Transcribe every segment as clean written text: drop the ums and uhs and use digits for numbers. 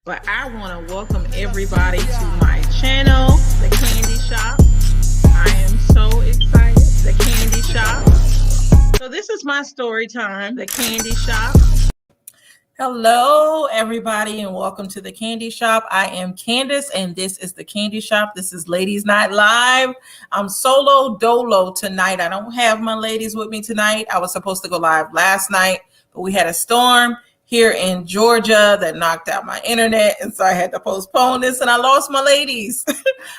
But I want to welcome everybody to my channel, The Candy Shop. I am so excited. The Candy Shop. So this is my story time, The Candy Shop. Hello, everybody, and welcome to The Candy Shop. I am Candace, and this is The Candy Shop. This is Ladies Night Live. I'm solo dolo tonight. I don't have my ladies with me tonight. I was supposed to go live last night, but we had a storm here in Georgia that knocked out my internet, and so I had to postpone this, and I lost my ladies.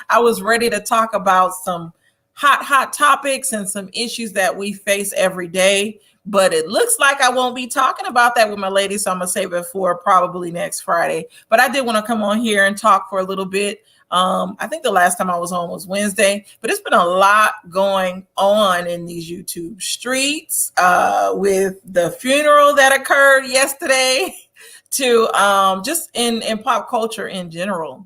I was ready to talk about some hot topics and some issues that we face every day, but it looks like I won't be talking about that with my ladies, so I'm gonna save it for probably next Friday. But I did want to come on here and talk for a little bit. I think the last time I was on was Wednesday, but it's been a lot going on in these YouTube streets with the funeral that occurred yesterday to just in pop culture in general.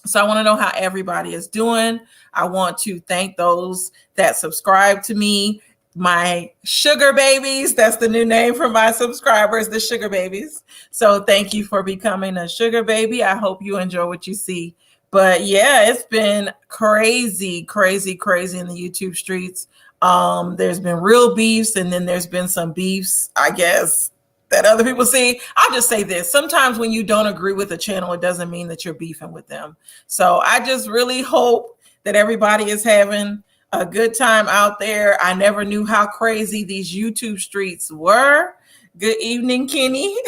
So I want to know how everybody is doing. I want to thank those that subscribe to me, my sugar babies. That's the new name for my subscribers, the sugar babies. So thank you for becoming a sugar baby. I hope you enjoy what you see. But yeah, it's been crazy in the YouTube streets. There's been real beefs, and then there's been some beefs, I guess, that other people see. I'll just say this. Sometimes when you don't agree with a channel, it doesn't mean that you're beefing with them. So I just really hope that everybody is having a good time out there. I never knew how crazy these YouTube streets were. Good evening, Kenny.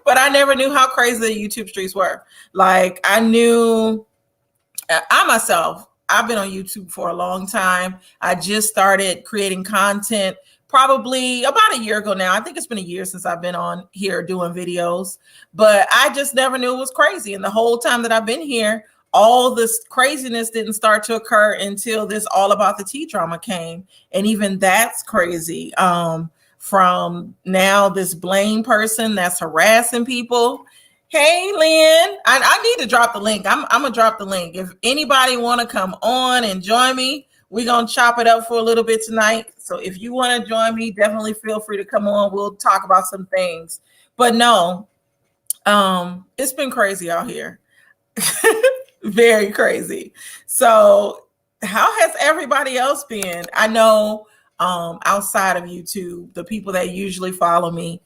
But I never knew how crazy the YouTube streets were. Like, I myself, I've been on YouTube for a long time. I just started creating content probably about a year ago now. I think it's been a year since I've been on here doing videos, but I just never knew it was crazy. And the whole time that I've been here, all this craziness didn't start to occur until this All About the Tea drama came. And even that's crazy. From now, this Blaine person that's harassing people. Hey, Lynn, I need to drop the link. I'm going to drop the link. If anybody want to come on and join me, we're going to chop it up for a little bit tonight. So if you want to join me, definitely feel free to come on. We'll talk about some things. But no, it's been crazy out here. Very crazy. So how has everybody else been? I know outside of YouTube, the people that usually follow me,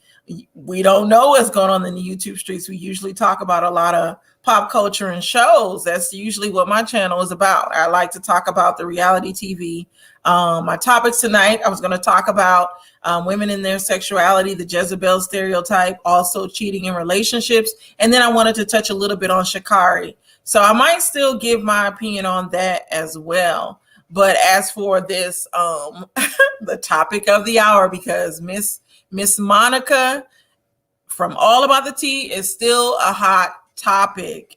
we don't know what's going on in the YouTube streets. We usually talk about a lot of pop culture and shows. That's usually what my channel is about. I like to talk about the reality TV. My topics tonight, I was going to talk about women in their sexuality, the Jezebel stereotype, also cheating in relationships. And then I wanted to touch a little bit on Sha'Carri. So I might still give my opinion on that as well. But as for this, the topic of the hour, because Miss Monica from All About the Tea is still a hot topic.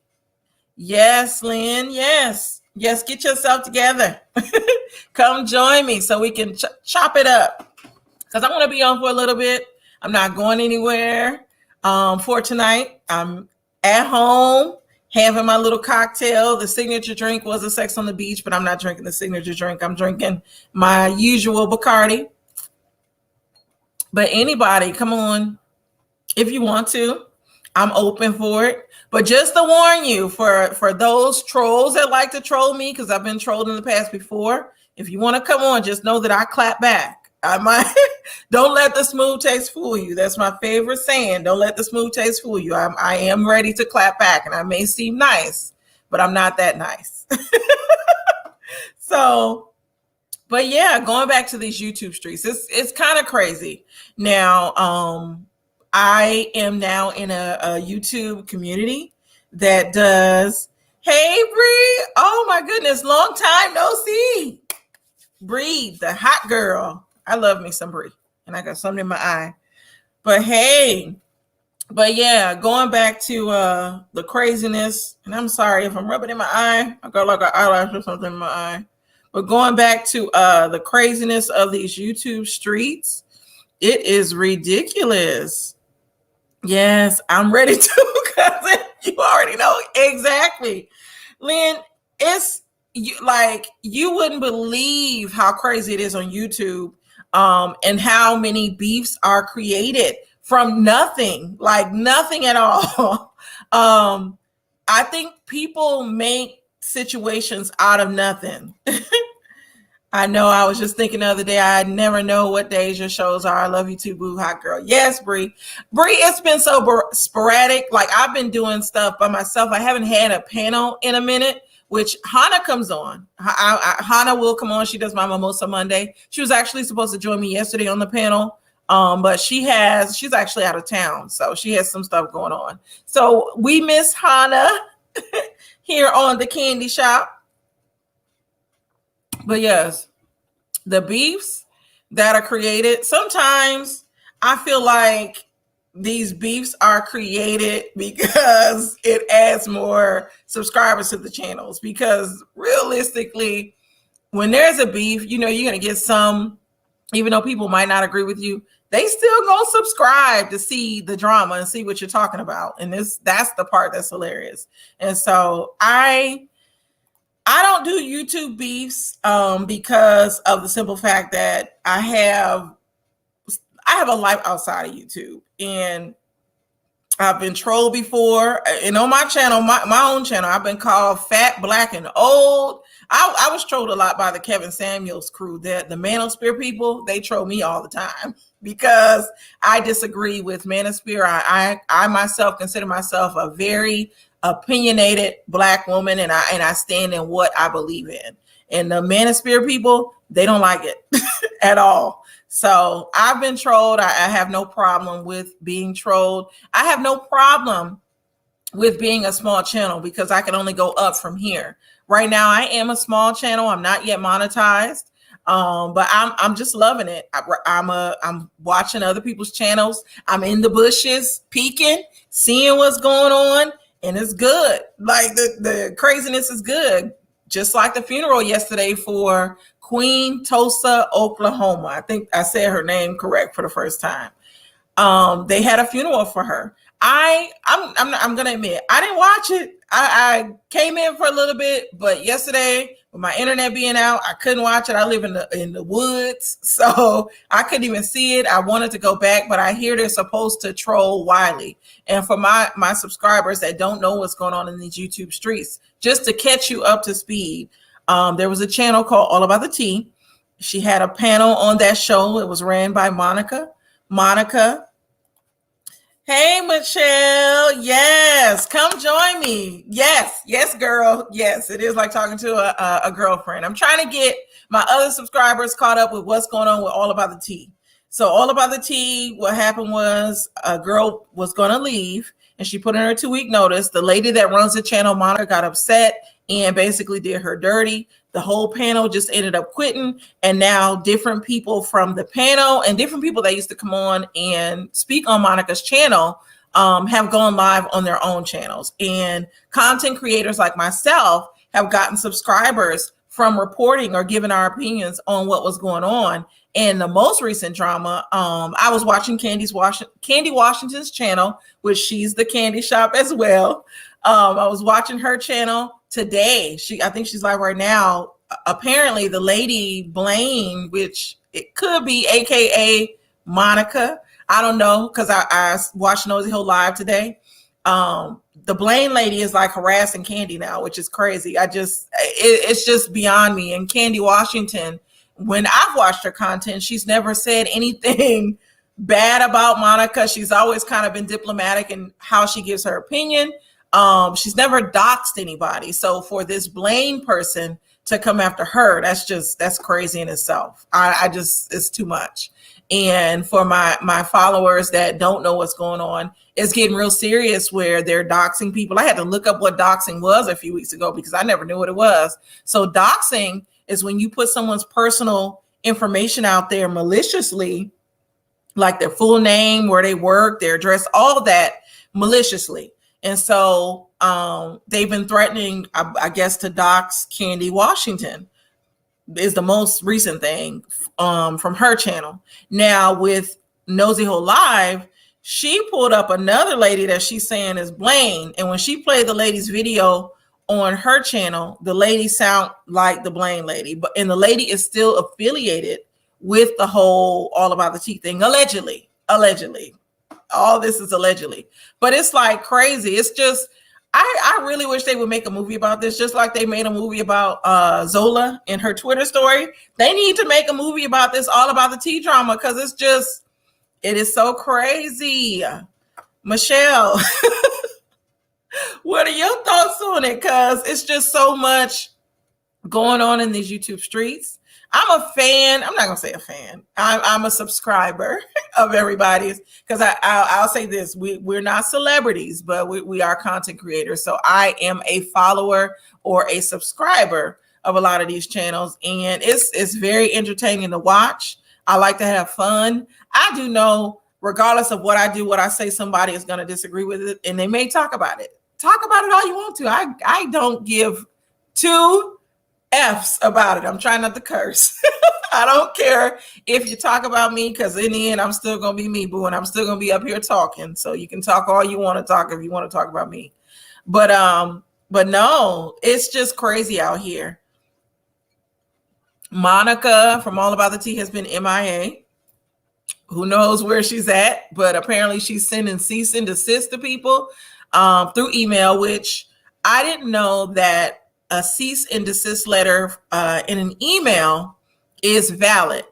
Yes, Lynn. Yes, get yourself together. Come join me so we can chop it up. Because I want to be on for a little bit. I'm not going anywhere for tonight. I'm at home having my little cocktail. The signature drink was a Sex on the Beach, but I'm not drinking the signature drink. I'm drinking my usual Bacardi. But anybody, come on. If you want to, I'm open for it. But just to warn you, for those trolls that like to troll me, because I've been trolled in the past before, if you want to come on, just know that I clap back. I might. Don't let the smooth taste fool you. That's my favorite saying. Don't let the smooth taste fool you. I am ready to clap back, and I may seem nice, but I'm not that nice. So, but yeah, going back to these YouTube streets, it's kind of crazy. Now, I am now in a YouTube community that does, hey, Bree, oh my goodness, long time no see. Bree, the hot girl. I love me some Bree, and I got something in my eye. But hey, but yeah, going back to the craziness, and I'm sorry if I'm rubbing in my eye. I got like an eyelash or something in my eye. But going back to the craziness of these YouTube streets, it is ridiculous. Yes, I'm ready to, because you already know exactly. Lynn, it's you wouldn't believe how crazy it is on YouTube, and how many beefs are created from nothing, like nothing at all. I think people make situations out of nothing. I know. I was just thinking the other day, I never know what days your shows are. I love you too, boo, hot girl. Yes, Bree. Bree, it's been so sporadic. Like, I've been doing stuff by myself. I haven't had a panel in a minute, which Hannah comes on. Hannah will come on. She does my Mimosa Monday. She was actually supposed to join me yesterday on the panel, but she's actually out of town, so she has some stuff going on. So we miss Hannah here on the Candy Shop. But yes, the beefs that are created, sometimes I feel like these beefs are created because it adds more subscribers to the channels. Because realistically, when there's a beef, you're going to get some, even though people might not agree with you, they still gonna subscribe to see the drama and see what you're talking about. And that's the part that's hilarious. And so I don't do YouTube beefs because of the simple fact that I have a life outside of YouTube, and I've been trolled before. And on my channel, my own channel, I've been called fat, black, and old. I was trolled a lot by the Kevin Samuels crew. The Manosphere people, they troll me all the time because I disagree with Manosphere. I myself consider myself a very opinionated Black woman, and I stand in what I believe in. And the Manosphere people, they don't like it at all. So I've been trolled. I have no problem with being trolled. I have no problem with being a small channel because I can only go up from here. Right now, I am a small channel. I'm not yet monetized, but I'm just loving it. I'm watching other people's channels. I'm in the bushes, peeking, seeing what's going on, and it's good. Like the craziness is good. Just like the funeral yesterday for Queen Tulsa, Oklahoma. I think I said her name correct for the first time. They had a funeral for her. I'm gonna admit I didn't watch it. I came in for a little bit, but yesterday with my internet being out, I couldn't watch it. I live in the woods, so I couldn't even see it. I wanted to go back, but I hear they're supposed to troll Wiley. And for my subscribers that don't know what's going on in these YouTube streets, just to catch you up to speed, there was a channel called All About the Tea. She had a panel on that show. It was ran by Monica. Hey, Michelle. Yes, come join me. Yes, girl. Yes, it is like talking to a girlfriend. I'm trying to get my other subscribers caught up with what's going on with All About the Tea. So All About the Tea, what happened was a girl was going to leave, and she put in her 2-week notice. The lady that runs the channel, Monica, got upset and basically did her dirty. The whole panel just ended up quitting. And now different people from the panel and different people that used to come on and speak on Monica's channel have gone live on their own channels. And content creators like myself have gotten subscribers from reporting or giving our opinions on what was going on. And the most recent drama, I was watching Candy Washington's channel, which she's the Candy Shop as well. I was watching her channel today. I think she's live right now. Apparently the lady Blaine, which it could be AKA Monica, I don't know, because I watched Nosy Ho live today. The Blaine lady is like harassing Candy now, which is crazy. It's just beyond me. And Candy Washington, when I've watched her content, she's never said anything bad about Monica. She's always kind of been diplomatic in how she gives her opinion. She's never doxed anybody. So for this Blaine person to come after her, that's crazy in itself. It's too much. And for my followers that don't know what's going on, it's getting real serious where they're doxing people. I had to look up what doxing was a few weeks ago because I never knew what it was. So doxing is when you put someone's personal information out there maliciously, like their full name, where they work, their address, all of that maliciously. And so they've been threatening, I guess, to dox Candy Washington is the most recent thing from her channel. Now with Nosy Ho Live, she pulled up another lady that she's saying is Blaine. And when she played the lady's video on her channel, the lady sound like the Blaine lady, and the lady is still affiliated with the whole All About the Tea thing, allegedly. All this is allegedly, but it's like crazy. It's just, I really wish they would make a movie about this, just like they made a movie about Zola in her Twitter story. They need to make a movie about this, all about the tea drama, because it is so crazy. Michelle, what are your thoughts on it? Because it's just so much going on in these YouTube streets. I'm a fan. I'm not gonna say a fan. I'm a subscriber of everybody's, because I'll say this: we're not celebrities, but we are content creators. So I am a follower or a subscriber of a lot of these channels, and it's very entertaining to watch. I like to have fun. I do know, regardless of what I do, what I say, somebody is going to disagree with it, and they may talk about it. Talk about it all you want to. I don't give two F's about it. I'm trying not to curse. I don't care if you talk about me, because in the end, I'm still going to be me, boo, and I'm still going to be up here talking. So you can talk all you want to talk if you want to talk about me. But no, it's just crazy out here. Monica from All About the Tea has been MIA. Who knows where she's at? But apparently she's sending cease and desist to people through email, which I didn't know that a cease and desist letter in an email is valid.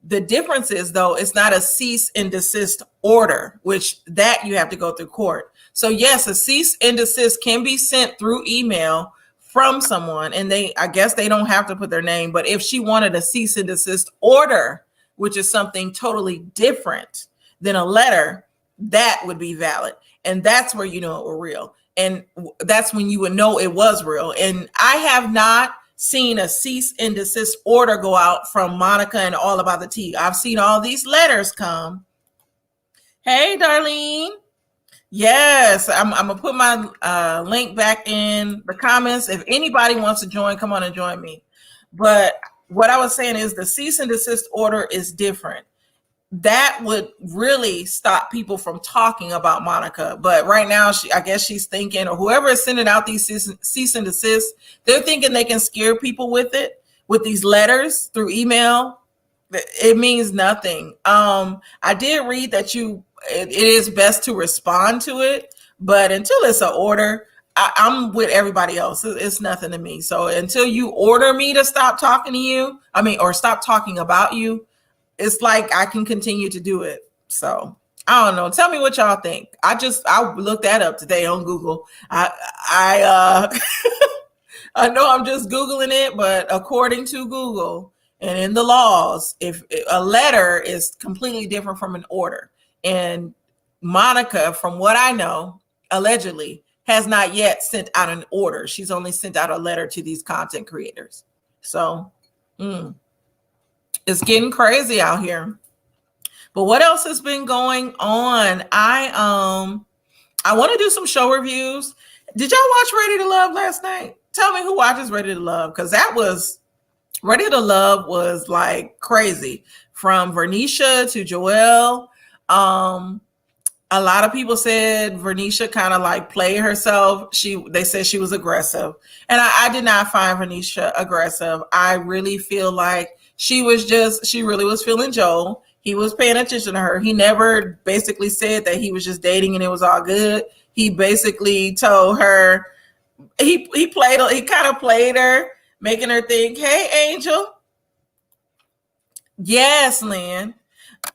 The difference is, though, it's not a cease and desist order, which that you have to go through court. So yes, a cease and desist can be sent through email from someone, and I guess they don't have to put their name. But if she wanted a cease and desist order, which is something totally different than a letter, that would be valid. And that's where you know it were real. And that's when you would know it was real. And I have not seen a cease and desist order go out from Monica and All About the Tea. I've seen all these letters come. Hey, Darlene. Yes, I'm going to put my link back in the comments. If anybody wants to join, come on and join me. But what I was saying is the cease and desist order is different. That would really stop people from talking about Monica. But right now, I guess she's thinking, or whoever is sending out these cease and desist, they're thinking they can scare people with it, with these letters through email. It means nothing. I did read that it is best to respond to it, but until it's an order, I'm with everybody else. It's nothing to me. So until you order me to stop talking to you, or stop talking about you, it's like I can continue to do it. So I don't know. Tell me what y'all think. I looked that up today on Google. I know I'm just Googling it, but according to Google and in the laws, if a letter is completely different from an order, and Monica, from what I know, allegedly has not yet sent out an order. She's only sent out a letter to these content creators. So, it's getting crazy out here. But what else has been going on? I want to do some show reviews. Did y'all watch Ready to Love last night? Tell me who watches Ready to Love, because Ready to Love was like crazy. From Vernisha to Joelle. A lot of people said Vernisha kind of like played herself. They said she was aggressive, and I did not find Vernisha aggressive. I really feel like she really was feeling Joel. He was paying attention to her. He never basically said that he was just dating and it was all good. He basically told her, he kind of played her, making her think, hey, Angel. Yes, Lynn.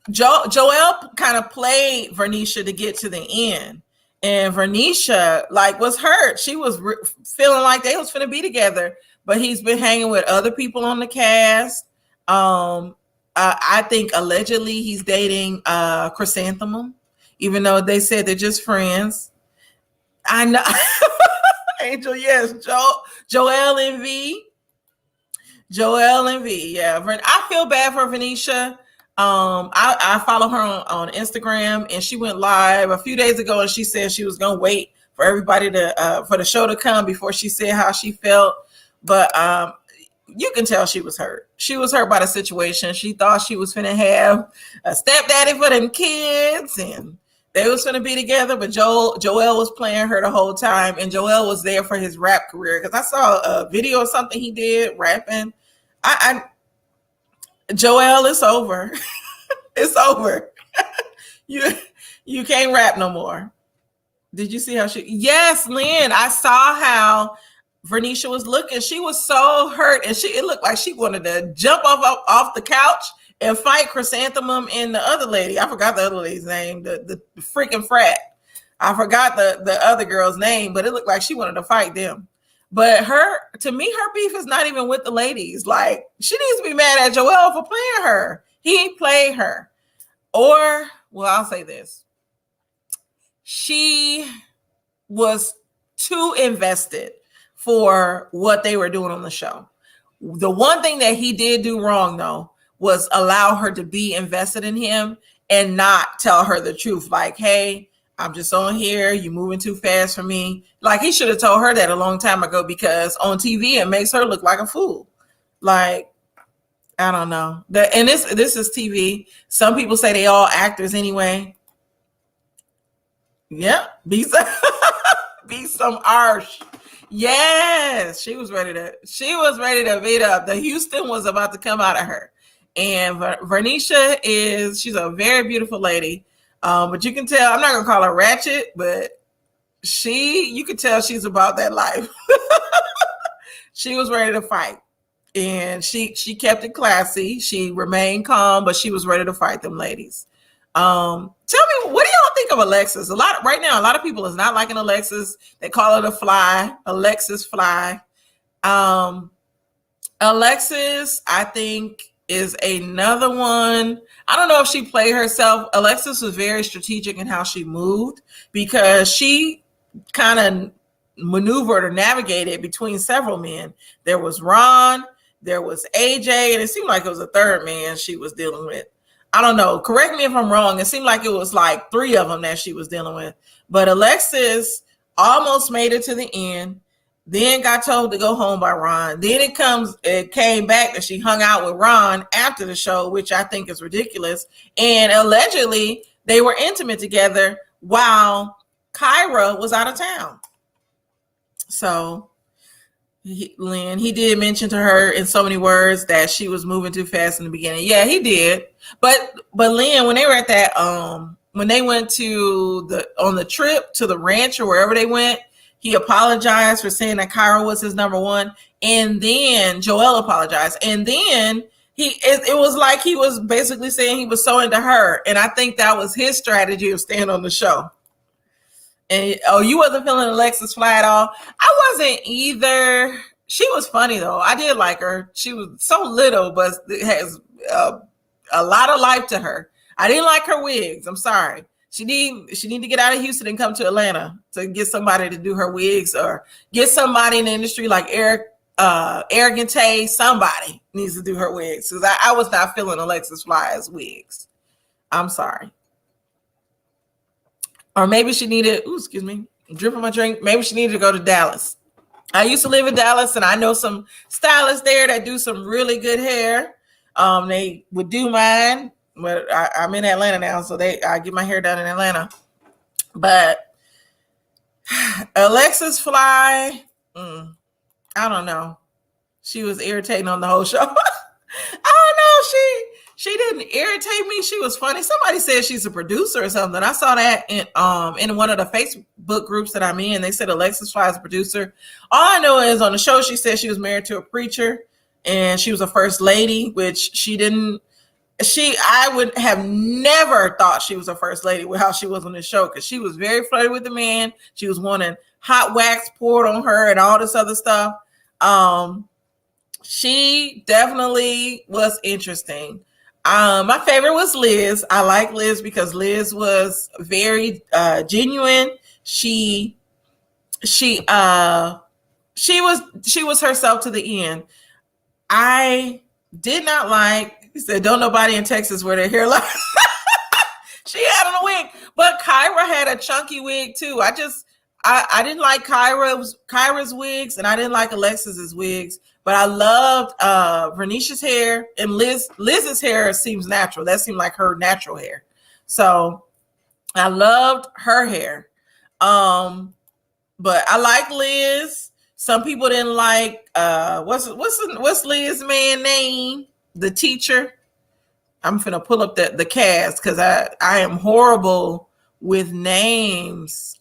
Joelle kind of played Vernisha to get to the end. And Vernisha was hurt. She was feeling like they was finna be together, but he's been hanging with other people on the cast. I think allegedly he's dating Chrysanthemum, even though they said they're just friends. I know. Angel, yes. Joelle and V. Yeah. I feel bad for Venetia. I follow her on Instagram, and she went live a few days ago, and she said she was going to wait for everybody for the show to come before she said how she felt. But you can tell she was hurt. She was hurt by the situation. She thought she was finna have a stepdaddy for them kids, and they was finna be together. But Joelle was playing her the whole time, and Joelle was there for his rap career, because I saw a video of something he did rapping. Joelle, it's over. It's over. You can't rap no more. Did you see how she? Yes, Lynn. I saw how Vernisha was looking. She was so hurt, and it looked like she wanted to jump off the couch and fight Chrysanthemum and the other lady. I forgot the other lady's name. The freaking frat. I forgot the other girl's name, but it looked like she wanted to fight them. But to me, her beef is not even with the ladies. Like, she needs to be mad at Joel for playing her. He played her. Or, well, I'll say this. She was too invested for what they were doing on the show. The one thing that he did do wrong, though, was allow her to be invested in him and not tell her the truth. Like, hey, I'm just on here. You're moving too fast for me. Like, he should have told her that a long time ago, because on TV, it makes her look like a fool. Like, I don't know. And this is TV. Some people say they all actors anyway. Yep. Be some arsh. Yes. She was ready to beat up. The Houston was about to come out of her. And Vernisha she's a very beautiful lady. But you can tell, I'm not gonna call her ratchet, but you could tell she's about that life. She was ready to fight. And she kept it classy. She remained calm, but she was ready to fight them ladies. Tell me, what do y'all think of Alexis? Right now, a lot of people is not liking Alexis. They call her the fly, Alexis Fly. Alexis, I think, is another one. I don't know if she played herself. Alexis was very strategic in how she moved, because she kind of maneuvered or navigated between several men. There was Ron, there was AJ, and it seemed like it was a third man she was dealing with. I don't know. Correct me if I'm wrong. It seemed like it was like 3 of them that she was dealing with. But Alexis almost made it to the end, then got told to go home by Ron. Then it came back that she hung out with Ron after the show, which I think is ridiculous. And allegedly, they were intimate together while Kyra was out of town. So, Lynn, he did mention to her in so many words that she was moving too fast in the beginning. Yeah, he did. But Lynn, when they were at that, when they went on the trip to the ranch or wherever they went, he apologized for saying that Kyra was his number one. And then Joel apologized. And then it was like he was basically saying he was so into her. And I think that was his strategy of staying on the show. And you wasn't feeling Alexis Fly at all? I wasn't either. She was funny though. I did like her. She was so little, but it has a lot of life to her. I didn't like her wigs. I'm sorry. She need to get out of Houston and come to Atlanta to get somebody to do her wigs, or get somebody in the industry like Arrogant Tay. Somebody needs to do her wigs, because I was not feeling Alexis Fly's wigs. I'm sorry. Or maybe she needed, excuse me, dripping my drink. Maybe she needed to go to Dallas. I used to live in Dallas, and I know some stylists there that do some really good hair. They would do mine, but I'm in Atlanta now, so I get my hair done in Atlanta. But Alexis Fly, I don't know. She was irritating on the whole show. I don't know. She didn't irritate me. She was funny. Somebody said she's a producer or something. I saw that in one of the Facebook groups that I'm in. They said Alexis Fly is a producer. All I know is on the show, she said she was married to a preacher and she was a first lady, which she didn't. I would have never thought she was a first lady with how she was on the show, because she was very flirty with the man. She was wanting hot wax poured on her and all this other stuff. She definitely was interesting. My favorite was Liz. I like Liz because Liz was very genuine. She was herself to the end. I did not like. He said, "Don't nobody in Texas wear their hair like." She had on a wig, but Kyra had a chunky wig too. I didn't like Kyra's wigs, and I didn't like Alexis's wigs. But I loved Vernisha's hair, and Liz's hair seems natural. That seemed like her natural hair. So I loved her hair. But I like Liz. Some people didn't like what's Liz's man name? The teacher. I'm gonna pull up the cast because I am horrible with names.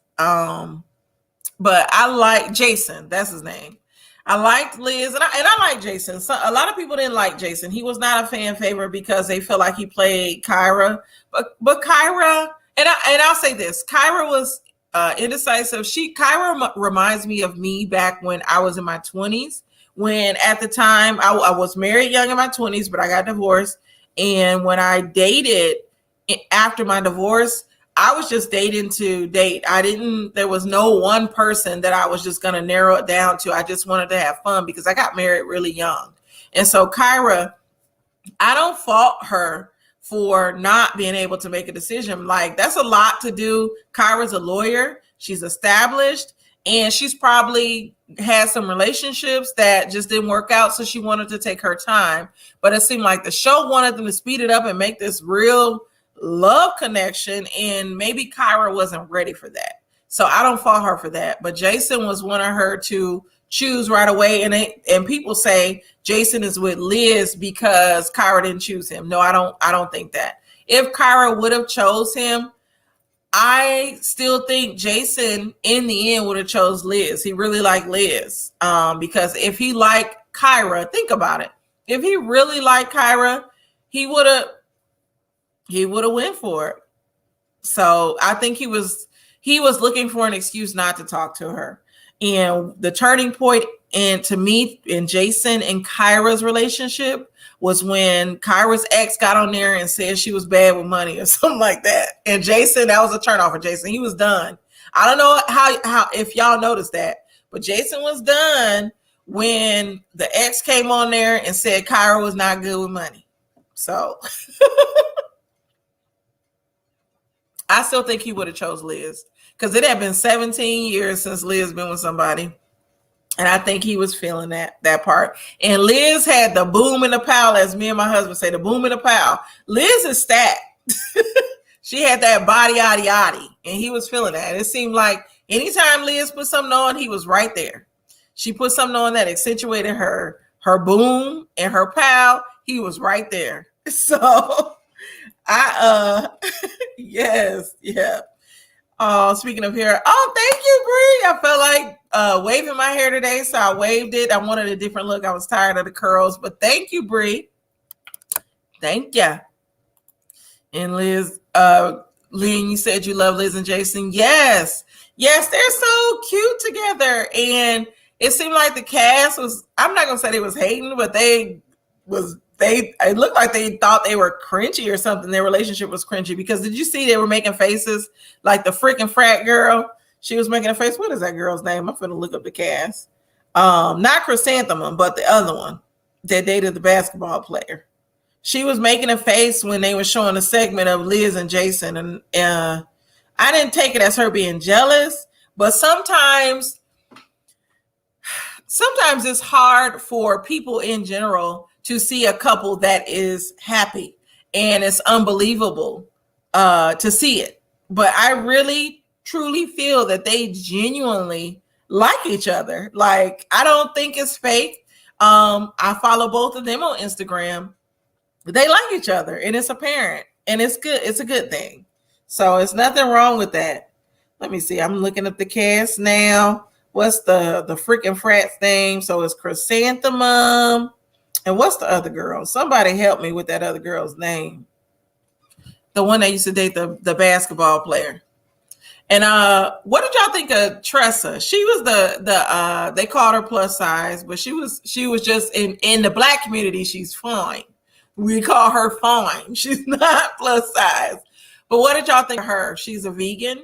But I like Jason. That's his name. I liked Liz, and I like Jason. So a lot of people didn't like Jason. He was not a fan favorite because they felt like he played Kyra. But Kyra, and I'll say this: Kyra was indecisive. Kyra reminds me of me back when I was in my 20s. When at the time I was married young in my 20s, but I got divorced. And when I dated after my divorce, I was just dating to date. There was no one person that I was just going to narrow it down to. I just wanted to have fun because I got married really young. And so Kyra, I don't fault her for not being able to make a decision. Like, that's a lot to do. Kyra's a lawyer. She's established, and she's probably had some relationships that just didn't work out. So she wanted to take her time. But it seemed like the show wanted them to speed it up and make this real love connection, and maybe Kyra wasn't ready for that. So I don't fault her for that. But Jason was wanting her to choose right away, and people say Jason is with Liz because Kyra didn't choose him. No, I don't think that. If Kyra would have chose him, I still think Jason in the end would have chose Liz. He really liked Liz, because if he liked Kyra, think about it. If he really liked Kyra, he would have went for it. So I think he was looking for an excuse not to talk to her. And the turning point, and to me, in Jason and Kyra's relationship, was when Kyra's ex got on there and said she was bad with money or something like that. And Jason, that was a turnoff for Jason. He was done. I don't know how if y'all noticed that, but Jason was done when the ex came on there and said Kyra was not good with money. So I still think he would have chose Liz, because it had been 17 years since Liz been with somebody. And I think he was feeling that part. And Liz had the boom and the pow, as me and my husband say, the boom and the pow. Liz is stacked. She had that body, and he was feeling that. And it seemed like anytime Liz put something on, he was right there. She put something on that accentuated her boom and her pow. He was right there. So yes, yeah. Speaking of hair, thank you, Bree. I felt like waving my hair today, so I waved it. I wanted a different look. I was tired of the curls, but thank you, Bree. Thank you. And Liz, Lynn, you said you love Liz and Jason. Yes, they're so cute together, and it seemed like the cast was. I'm not gonna say they was hating, but it looked like they thought they were cringy or something. Their relationship was cringy, because did you see they were making faces like the freaking frat girl? She was making a face. What is that girl's name? I'm going to look up the cast. Not Chrysanthemum, but the other one that dated the basketball player. She was making a face when they were showing a segment of Liz and Jason. And I didn't take it as her being jealous, but sometimes it's hard for people in general to see a couple that is happy, and it's unbelievable to see it. But I really, truly feel that they genuinely like each other. Like, I don't think it's fake. I follow both of them on Instagram. They like each other, and it's apparent, and it's good. It's a good thing. So it's nothing wrong with that. Let me see. I'm looking up the cast now. What's the freaking frat's name? So it's Chrysanthemum. And what's the other girl? Somebody help me with that other girl's name. The one that used to date the basketball player. And what did y'all think of Tressa? She was the they called her plus size, but she was just in the Black community, she's fine. We call her fine. She's not plus size. But what did y'all think of her? She's a vegan.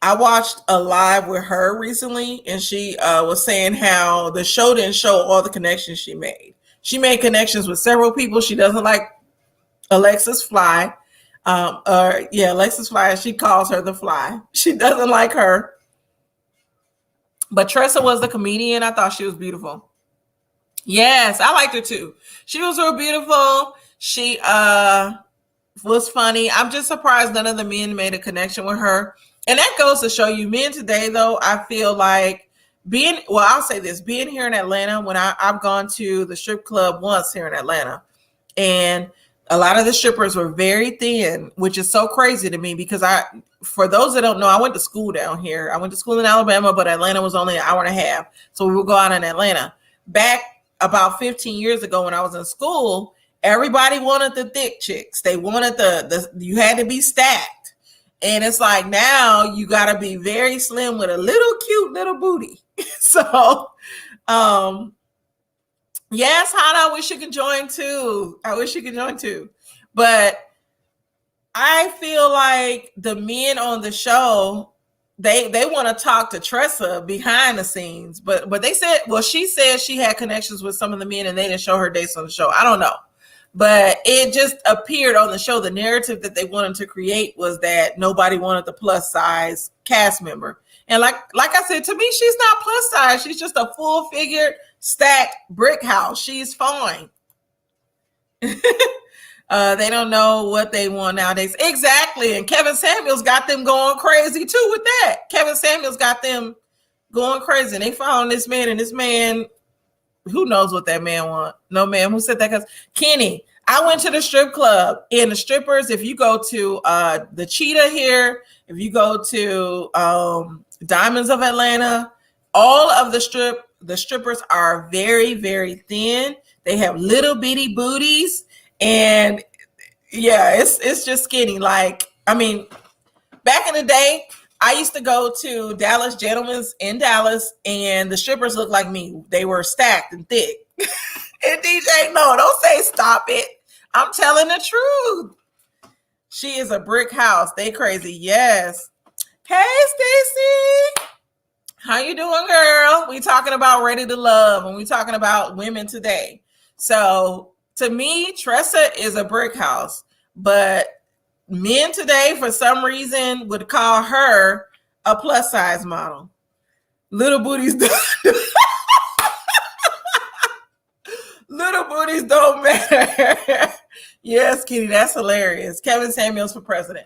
I watched a live with her recently, and she was saying how the show didn't show all the connections she made. She made connections with several people. She doesn't like Alexis Fly. Alexis Fly, she calls her the Fly. She doesn't like her. But Tressa was the comedian. I thought she was beautiful. Yes, I liked her too. She was real beautiful. She was funny. I'm just surprised none of the men made a connection with her. And that goes to show you, men today, though, I feel like I'll say this, being here in Atlanta, when I've gone to the strip club once here in Atlanta, and A lot of the strippers were very thin, which is so crazy to me because for those that don't know, I went to school down here. I went to school in Alabama, but Atlanta was only an hour and a half. So we would go out in Atlanta. Back about 15 years ago when I was in school, everybody wanted the thick chicks. They wanted you had to be stacked. And it's like now you got to be very slim with a little cute little booty. So, yes, Hannah, I wish you could join too. But I feel like the men on the show, they want to talk to Tressa behind the scenes. But they said, well, she said she had connections with some of the men and they didn't show her dates on the show. I don't know. But it just appeared on the show. The narrative that they wanted to create was that nobody wanted the plus size cast member. And like I said, to me, she's not plus size. She's just a full figured stacked brick house. She's fine. They don't know what they want nowadays. Exactly. And Kevin Samuels got them going crazy too with that. Kevin Samuels got them going crazy. And they found this man, and this man, who knows what that man want? No, man, who said that? Because Kenny, I went to the strip club, and the strippers, if you go to the Cheetah here, if you go to Diamonds of Atlanta, all of the strippers are very, very thin. They have little bitty booties, and yeah, it's just skinny. Like, I mean, back in the day, I used to go to Dallas Gentlemen's in Dallas, and the strippers looked like me. They were stacked and thick. And DJ, no, don't say stop it. I'm telling the truth. She is a brick house. They crazy. Yes. Hey, Stacy. How you doing, girl? We talking about Ready to Love, and we talking about women today. So to me, Tressa is a brick house, but men today, for some reason, would call her a plus size model. Little booties little booties don't matter. Yes, Kitty, that's hilarious. Kevin Samuels for president.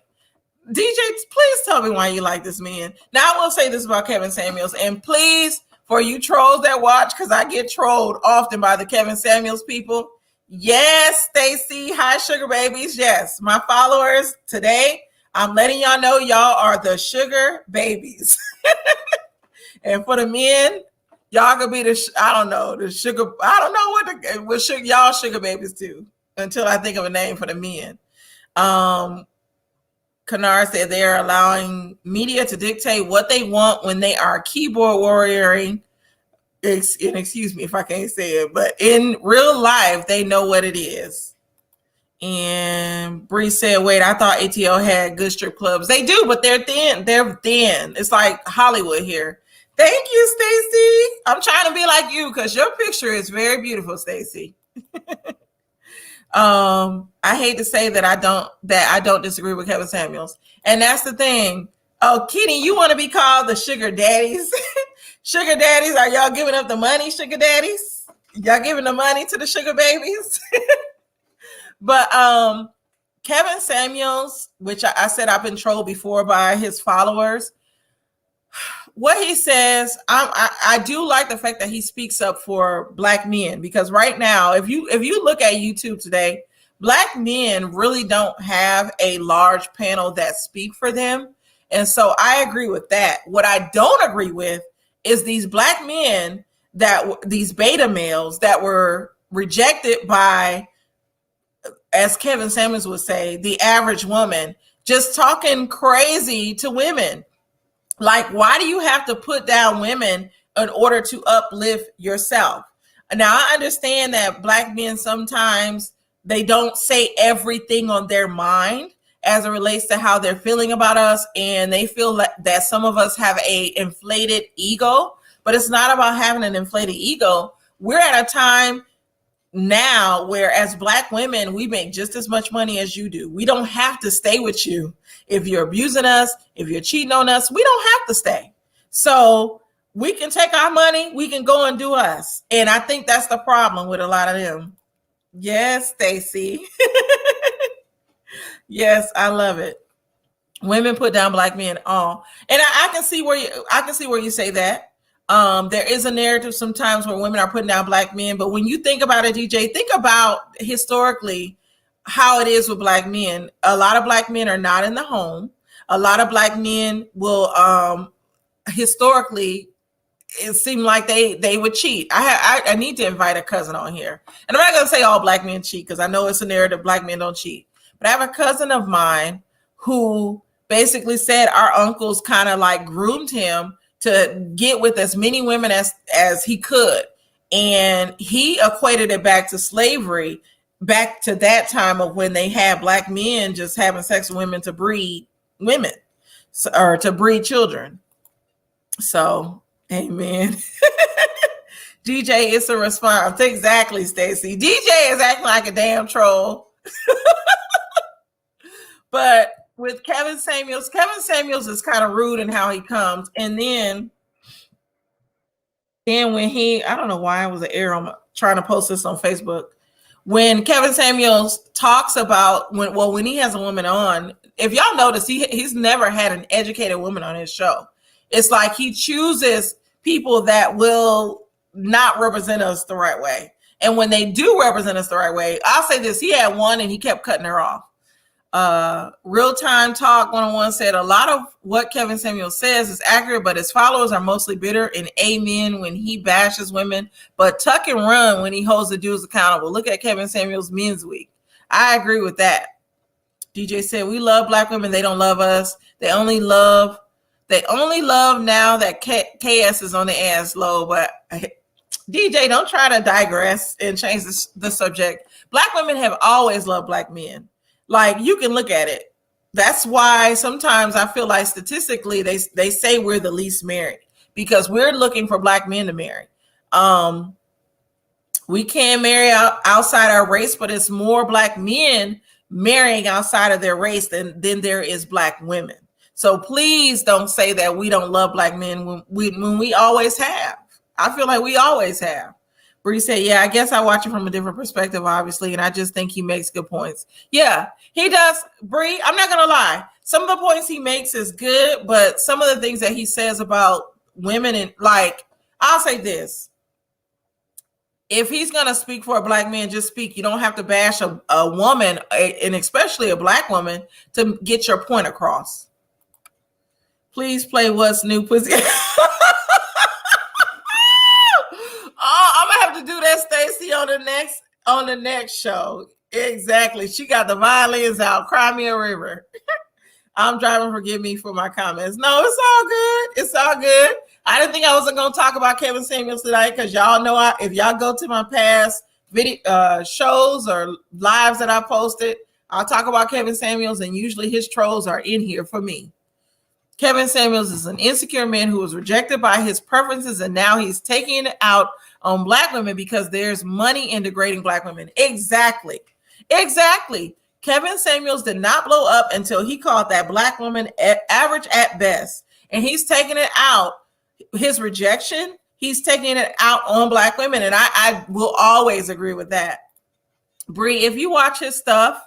DJ, please tell me why you like this man. Now, I will say this about Kevin Samuels, and please, for you trolls that watch, because I get trolled often by the Kevin Samuels people. Yes, Stacy. Hi, sugar babies. Yes, my followers today, I'm letting y'all know y'all are the sugar babies. And for the men, y'all gonna be the sugar. I don't know what sugar, y'all sugar babies too, until I think of a name for the men. Kennard said they are allowing media to dictate what they want when they are keyboard warrioring. And excuse me if I can't say it, but in real life, they know what it is. And Bree said, wait, I thought ATL had good strip clubs. They do, but they're thin. They're thin. It's like Hollywood here. Thank you, Stacy. I'm trying to be like you because your picture is very beautiful, Stacy. I hate to say that I don't disagree with Kevin Samuels. And that's the thing. Oh, Kenny, you want to be called the sugar daddies? Sugar daddies, are y'all giving up the money, sugar daddies? Y'all giving the money to the sugar babies? But Kevin Samuels, which I said I've been trolled before by his followers, what he says, I do like the fact that he speaks up for Black men, because right now, if you look at YouTube today, Black men really don't have a large panel that speak for them. And so I agree with that. What I don't agree with is these Black men, these beta males that were rejected by, as Kevin Samuels would say, the average woman, just talking crazy to women. Like, why do you have to put down women in order to uplift yourself? Now, I understand that Black men sometimes they don't say everything on their mind as it relates to how they're feeling about us, and they feel that some of us have a inflated ego, but it's not about having an inflated ego. We're at a time now where, as Black women, we make just as much money as you do. We don't have to stay with you. If you're abusing us, if you're cheating on us, we don't have to stay. So we can take our money, we can go and do us. And I think that's the problem with a lot of them. Yes, Stacy. Yes, I love it. Women put down Black men. Oh, and I can see where you say that. There is a narrative sometimes where women are putting down Black men, but when you think about it, DJ, think about historically, how it is with black men. A lot of black men are not in the home. A lot of black men will historically, it seemed like they would cheat. I need to invite a cousin on here, and I'm not going to say all black men cheat because I know it's a narrative black men don't cheat. But I have a cousin of mine who basically said our uncles kind of like groomed him to get with as many women as he could, and he equated it back to slavery, back to that time of when they had black men just having sex with women to breed women, or to breed children. So, amen. DJ, it's a response. Exactly, Stacy. DJ is acting like a damn troll. But with Kevin Samuels is kind of rude in how he comes. And then when I don't know why I was an error on trying to post this on Facebook. When Kevin Samuels talks about when he has a woman on, if y'all notice, he's never had an educated woman on his show. It's like he chooses people that will not represent us the right way. And when they do represent us the right way, I'll say this, he had one and he kept cutting her off. Real Time Talk 101 said a lot of what Kevin Samuels says is accurate, but his followers are mostly bitter and amen when he bashes women, but tuck and run when he holds the dudes accountable. Look at Kevin Samuels Men's Week. I agree with that. DJ said we love black women, they don't love us. They only love now that KS is on the ass low. But DJ, don't try to digress and change the subject. Black women have always loved black men. Like, you can look at it. That's why sometimes I feel like statistically they say we're the least married, because we're looking for black men to marry. We can marry outside our race, but it's more black men marrying outside of their race than there is black women. So please don't say that we don't love black men when we always have. I feel like we always have. Bree said, yeah, I guess I watch it from a different perspective, obviously, and I just think he makes good points. Yeah, he does. Bree, I'm not going to lie. Some of the points he makes is good, but some of the things that he says about women, and like, I'll say this. If he's going to speak for a black man, just speak. You don't have to bash a woman, and especially a black woman, to get your point across. Please play What's New, Pussy. I'm gonna have to do that, Stacy, on the next show. Exactly. She got the violins out. Cry me a river. I'm driving. Forgive me for my comments. No, it's all good. It's all good. I didn't think I wasn't gonna talk about Kevin Samuels tonight, because y'all know if y'all go to my past video shows or lives that I posted, I'll talk about Kevin Samuels, and usually his trolls are in here for me. Kevin Samuels is an insecure man who was rejected by his preferences, and now he's taking it out on black women because there's money in degrading black women. Exactly. Kevin Samuels did not blow up until he called that black woman average at best. And he's taking it out, his rejection, he's taking it out on black women. And I will always agree with that. Bree, if you watch his stuff,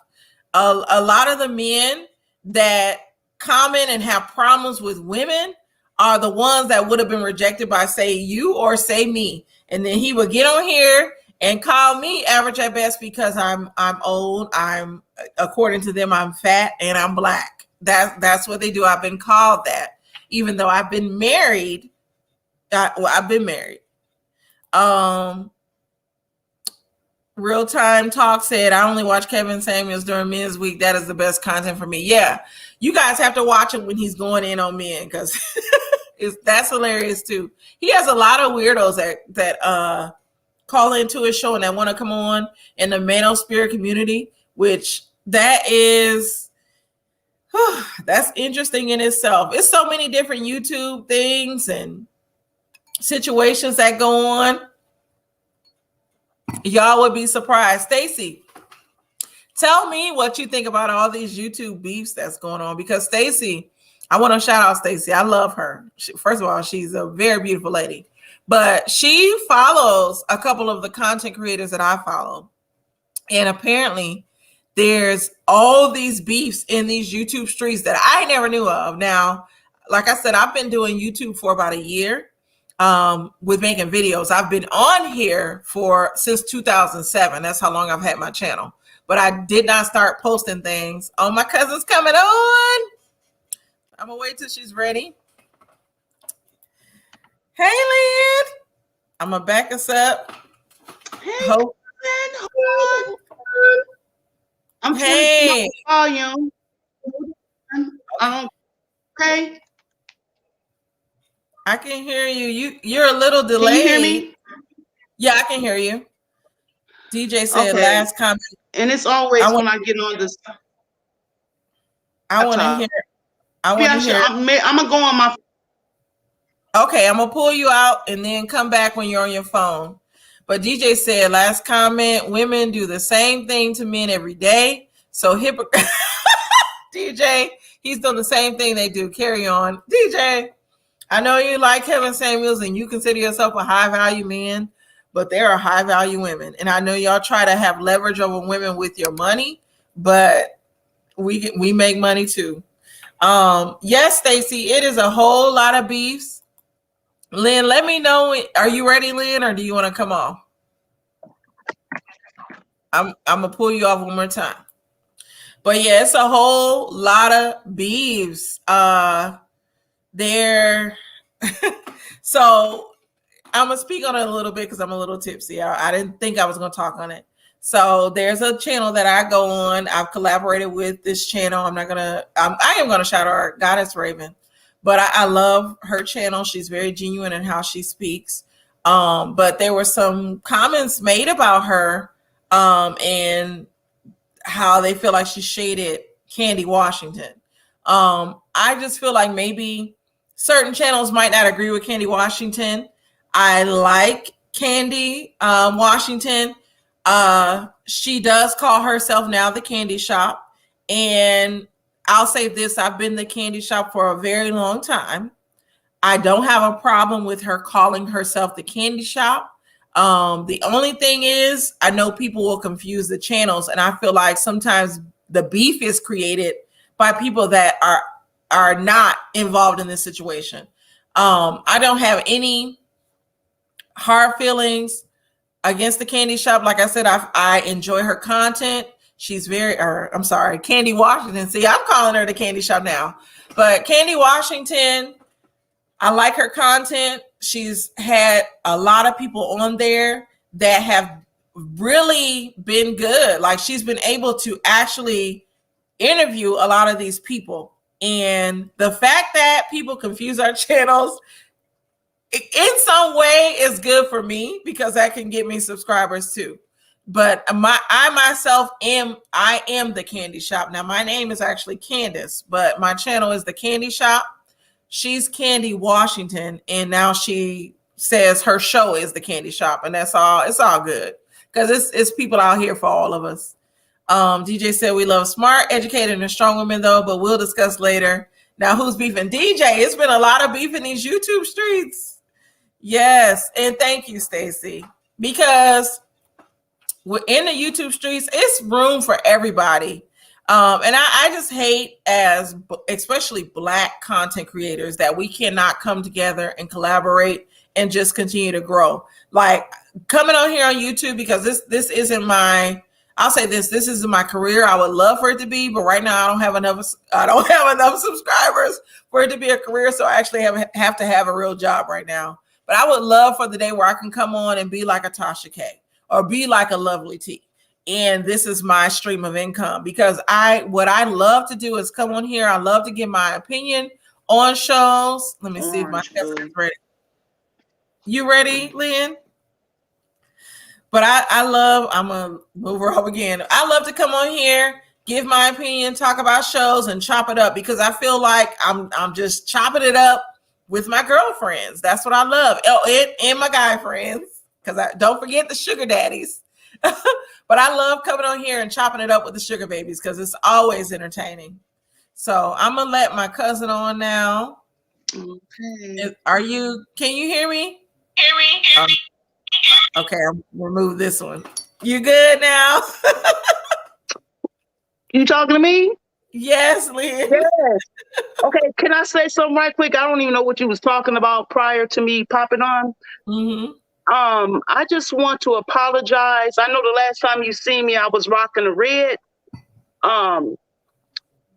a lot of the men that comment and have problems with women are the ones that would have been rejected by, say, you or say me. And then he would get on here and call me average at best because I'm old, I'm, according to them, I'm fat, and I'm black. That's what they do. I've been called that, even though I've been married. I've been married. Real Time Talk said, I only watch Kevin Samuels during Men's Week. That is the best content for me. Yeah, you guys have to watch it when he's going in on men, because that's hilarious too. He has a lot of weirdos that call into his show and that want to come on in the manosphere community, which that is that's interesting in itself. It's so many different YouTube things and situations that go on. Y'all would be surprised. Stacy, tell me what you think about all these YouTube beefs that's going on, because Stacy, I want to shout out Stacy. I love her. First of all, she's a very beautiful lady, but she follows a couple of the content creators that I follow. And apparently there's all these beefs in these YouTube streets that I never knew of. Now, like I said, I've been doing YouTube for about a year. With making videos. I've been on here since 2007. That's how long I've had my channel. but I did not start posting things. Oh, my cousin's coming on. I'm gonna wait till she's ready. Hey, Lynn. I'm gonna back us up. Hey, hold on. I'm hey. Volume. Okay. I can hear you. You're a little delayed. Can you hear me? Yeah, I can hear you. DJ said last comment. And it's always when I get on this. I want to hear. I'm gonna go on my. Okay, I'm gonna pull you out and then come back when you're on your phone. But DJ said last comment: women do the same thing to men every day. So hypocrite. DJ, he's doing the same thing they do. Carry on, DJ. I know you like Kevin Samuels and you consider yourself a high value man, but there are high value women. And I know y'all try to have leverage over women with your money, but we make money too. Yes, Stacy, it is a whole lot of beefs. Lynn, let me know. Are you ready, Lynn, or do you want to come off? I'm gonna pull you off one more time. But yeah, it's a whole lot of beefs. There. So I'm gonna speak on it a little bit because I'm a little tipsy. I didn't think I was gonna talk on it. So there's a channel that I go on. I've collaborated with this channel. I am gonna shout her out, Goddess Raven, but I love her channel. She's very genuine in how she speaks. But there were some comments made about her and how they feel like she shaded Candy Washington. I just feel like maybe certain channels might not agree with Candy Washington. I like Candy Washington. She does call herself now the Candy Shop. And I'll say this, I've been the Candy Shop for a very long time. I don't have a problem with her calling herself the Candy Shop. The only thing is, I know people will confuse the channels, and I feel like sometimes the beef is created by people that are not involved in this situation. I don't have any hard feelings against the Candy Shop. Like I said, I enjoy her content. She's Candy Washington. See, I'm calling her the Candy Shop now. But Candy Washington, I like her content. She's had a lot of people on there that have really been good. Like, she's been able to actually interview a lot of these people. And the fact that people confuse our channels in some way is good for me because that can get me subscribers too. But I myself am the Candy Shop. Now, my name is actually Candace, but my channel is the Candy Shop. She's Candy Washington, and now she says her show is the Candy Shop, and that's all. It's all good because it's people out here for all of us. DJ said we love smart, educated, and strong women, though, but we'll discuss later. Now, who's beefing? DJ, it's been a lot of beef in these YouTube streets. Yes, and thank you, Stacy, because we're in the YouTube streets. It's room for everybody. And I just hate, as especially Black content creators, that we cannot come together and collaborate and just continue to grow. Like, coming on here on YouTube, because this isn't my, I'll say this isn't my career. I would love for it to be, but right now I don't have enough subscribers for it to be a career. So I actually have to have a real job right now. But I would love for the day where I can come on and be like a Tasha K or be like a Lovely T. And this is my stream of income, because what I love to do is come on here. I love to give my opinion on shows. Let me see if my cousin is ready. You ready, Lynn? But I'm gonna move her up again. I love to come on here, give my opinion, talk about shows, and chop it up, because I feel like I'm just chopping it up with my girlfriends. That's what I love. And my guy friends, because I don't forget the sugar daddies. But I love coming on here and chopping it up with the sugar babies because it's always entertaining. So I'm gonna let my cousin on now. Okay. Can you hear me? Okay, I'll remove this one. You good now? You talking to me? Yes, Lynn. Yes. Okay, can I say something right quick? I don't even know what you was talking about prior to me popping on. Mm-hmm. I just want to apologize. I know the last time you seen me, I was rocking the red.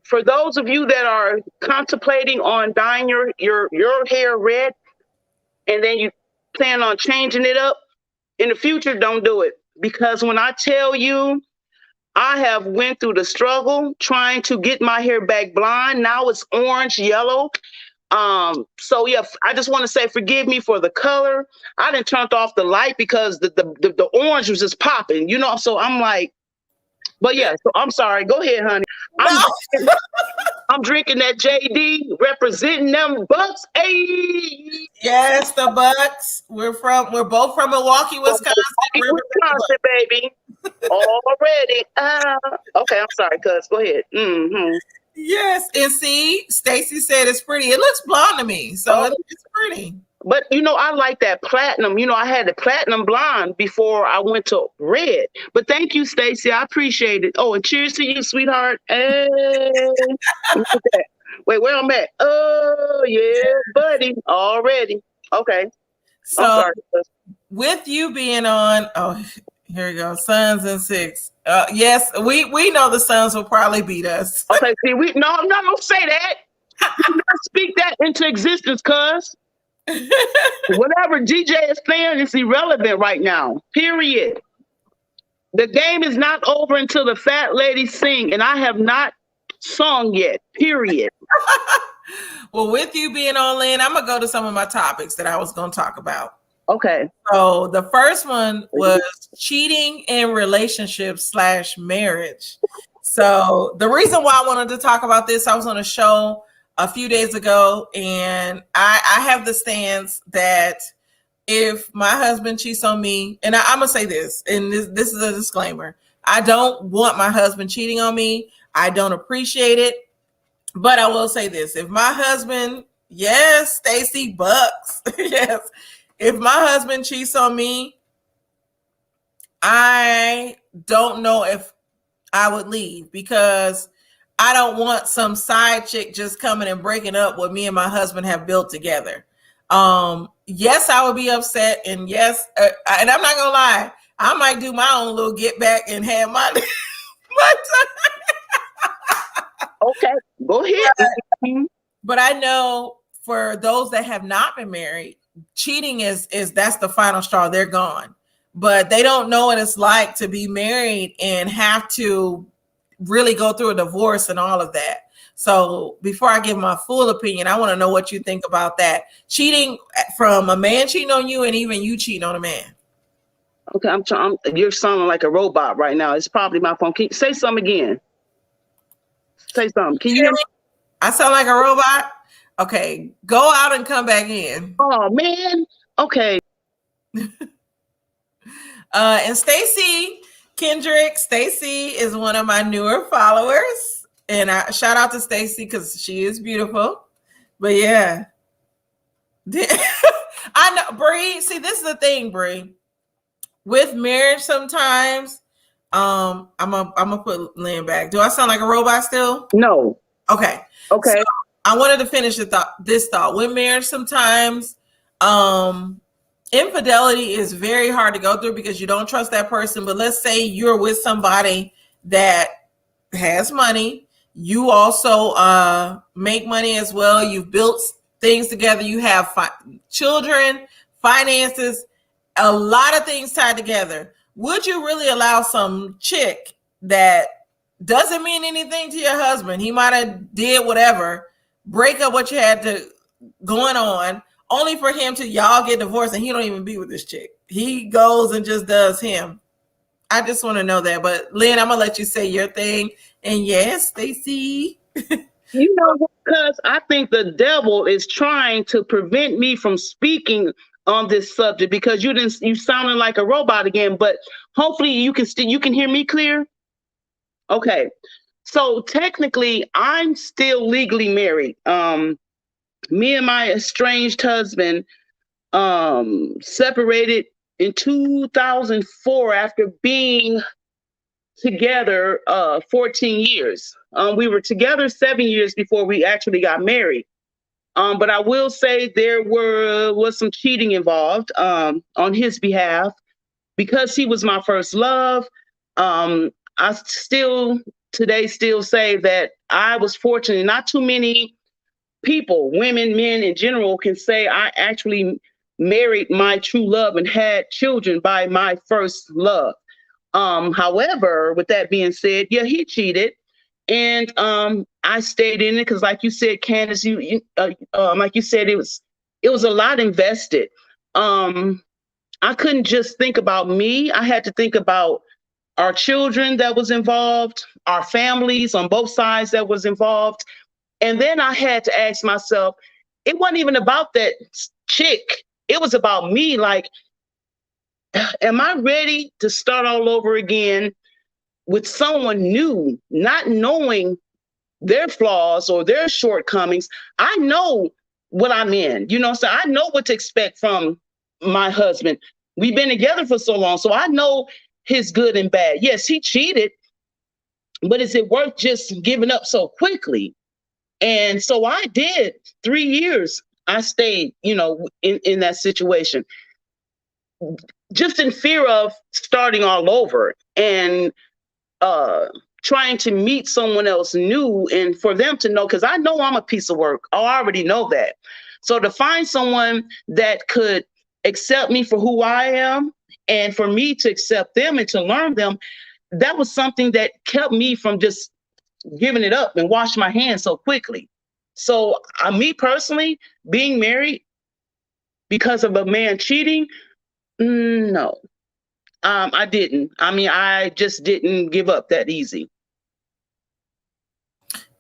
For those of you that are contemplating on dyeing your hair red, and then you plan on changing it up in the future, don't do it. Because when I tell you, I have went through the struggle trying to get my hair back blonde. Now it's orange, yellow. So yeah, I just want to say forgive me for the color. I didn't turn off the light because the orange was just popping, you know. So I'm like, but yeah, so I'm sorry. Go ahead, honey. I'm drinking that JD, representing them Bucks. Hey, Yes, the Bucks. We're both from Milwaukee, Wisconsin. Wisconsin, baby. Already. Okay, I'm sorry, cuz. Go ahead. Mm-hmm. Yes, and see, Stacy said it's pretty. It looks blonde to me, so it's pretty. But you know, I like that platinum. You know, I had the platinum blonde before I went to red. But thank you, Stacy. I appreciate it. Oh, and cheers to you, sweetheart. Hey. Wait, where I'm at? Oh, yeah, buddy. Already. Okay. So I'm sorry. With you being on, here we go, Suns and 6. Yes, we know the Suns will probably beat us. Okay, see, don't say that. Do not speak that into existence, cuz. Whatever DJ is saying is irrelevant right now. Period. The game is not over until the fat lady sing, and I have not sung yet. Period. Well, with you being on, Lynn, I'm gonna go to some of my topics that I was gonna talk about. Okay. So the first one was cheating in relationships / marriage. So the reason why I wanted to talk about this, I was on a show a few days ago, and I have the stance that if my husband cheats on me, and I'm gonna say this, and this is a disclaimer, I don't want my husband cheating on me. I don't appreciate it, but I will say this: if my husband, yes, Stacy Bucks, yes, if my husband cheats on me, I don't know if I would leave, because I don't want some side chick just coming and breaking up what me and my husband have built together. Yes, I would be upset, and yes, and I'm not gonna lie, I might do my own little get back and have my Okay, go ahead. But I know for those that have not been married, cheating is that's the final straw. They're gone, but they don't know what it's like to be married and have to really go through a divorce and all of that. So before I give my full opinion, I want to know what you think about that. Cheating, from a man cheating on you, and even you cheating on a man. Okay, you're sounding like a robot right now. It's probably my phone. Can you say something again? Say something. Can you hear me? I sound like a robot? Okay, go out and come back in. Oh, man. Okay. And Stacy Kendrick, Stacy is one of my newer followers, and I shout out to Stacy because she is beautiful. But yeah, I know, Bree. See, this is the thing, Bree. With marriage, sometimes, I'm gonna put Lynn back. Do I sound like a robot still? No. Okay. Okay. So I wanted to finish this thought. With marriage, sometimes, infidelity is very hard to go through because you don't trust that person. But let's say you're with somebody that has money. You also make money as well. You've built things together. You have children, finances, a lot of things tied together. Would you really allow some chick that doesn't mean anything to your husband? He might have did whatever, break up what you had to going on, only for him to y'all get divorced and he don't even be with this chick. He goes and just does him. I just want to know that. But Lynn, I'm gonna let you say your thing. And yes, Stacy. You know, because I think the devil is trying to prevent me from speaking on this subject, because you sounded like a robot again. But hopefully you can hear me clear. Okay, so technically I'm still legally married. Me and my estranged husband separated in 2004 after being together 14 years. We were together 7 years before we actually got married. But I will say there was some cheating involved on his behalf because he was my first love. I still today still say that I was fortunate. Not too many people, women, men in general, can say I actually married my true love and had children by my first love. However, with that being said, yeah, he cheated. And I stayed in it because, like you said, Candace, like you said, it was a lot invested. I couldn't just think about me. I had to think about our children that was involved, our families on both sides that was involved. And then I had to ask myself, it wasn't even about that chick. It was about me. Like, am I ready to start all over again with someone new, not knowing their flaws or their shortcomings? I know what I'm in, so I know what to expect from my husband. We've been together for so long, so I know his good and bad. Yes, he cheated, but is it worth just giving up so quickly? And so I did. 3 years I stayed, in that situation, just in fear of starting all over and trying to meet someone else new and for them to know, because I know I'm a piece of work. I already know that. So to find someone that could accept me for who I am and for me to accept them and to learn them, that was something that kept me from just giving it up and wash my hands so quickly. So me personally, being married because of a man cheating, no, I didn't. I mean, I just didn't give up that easy.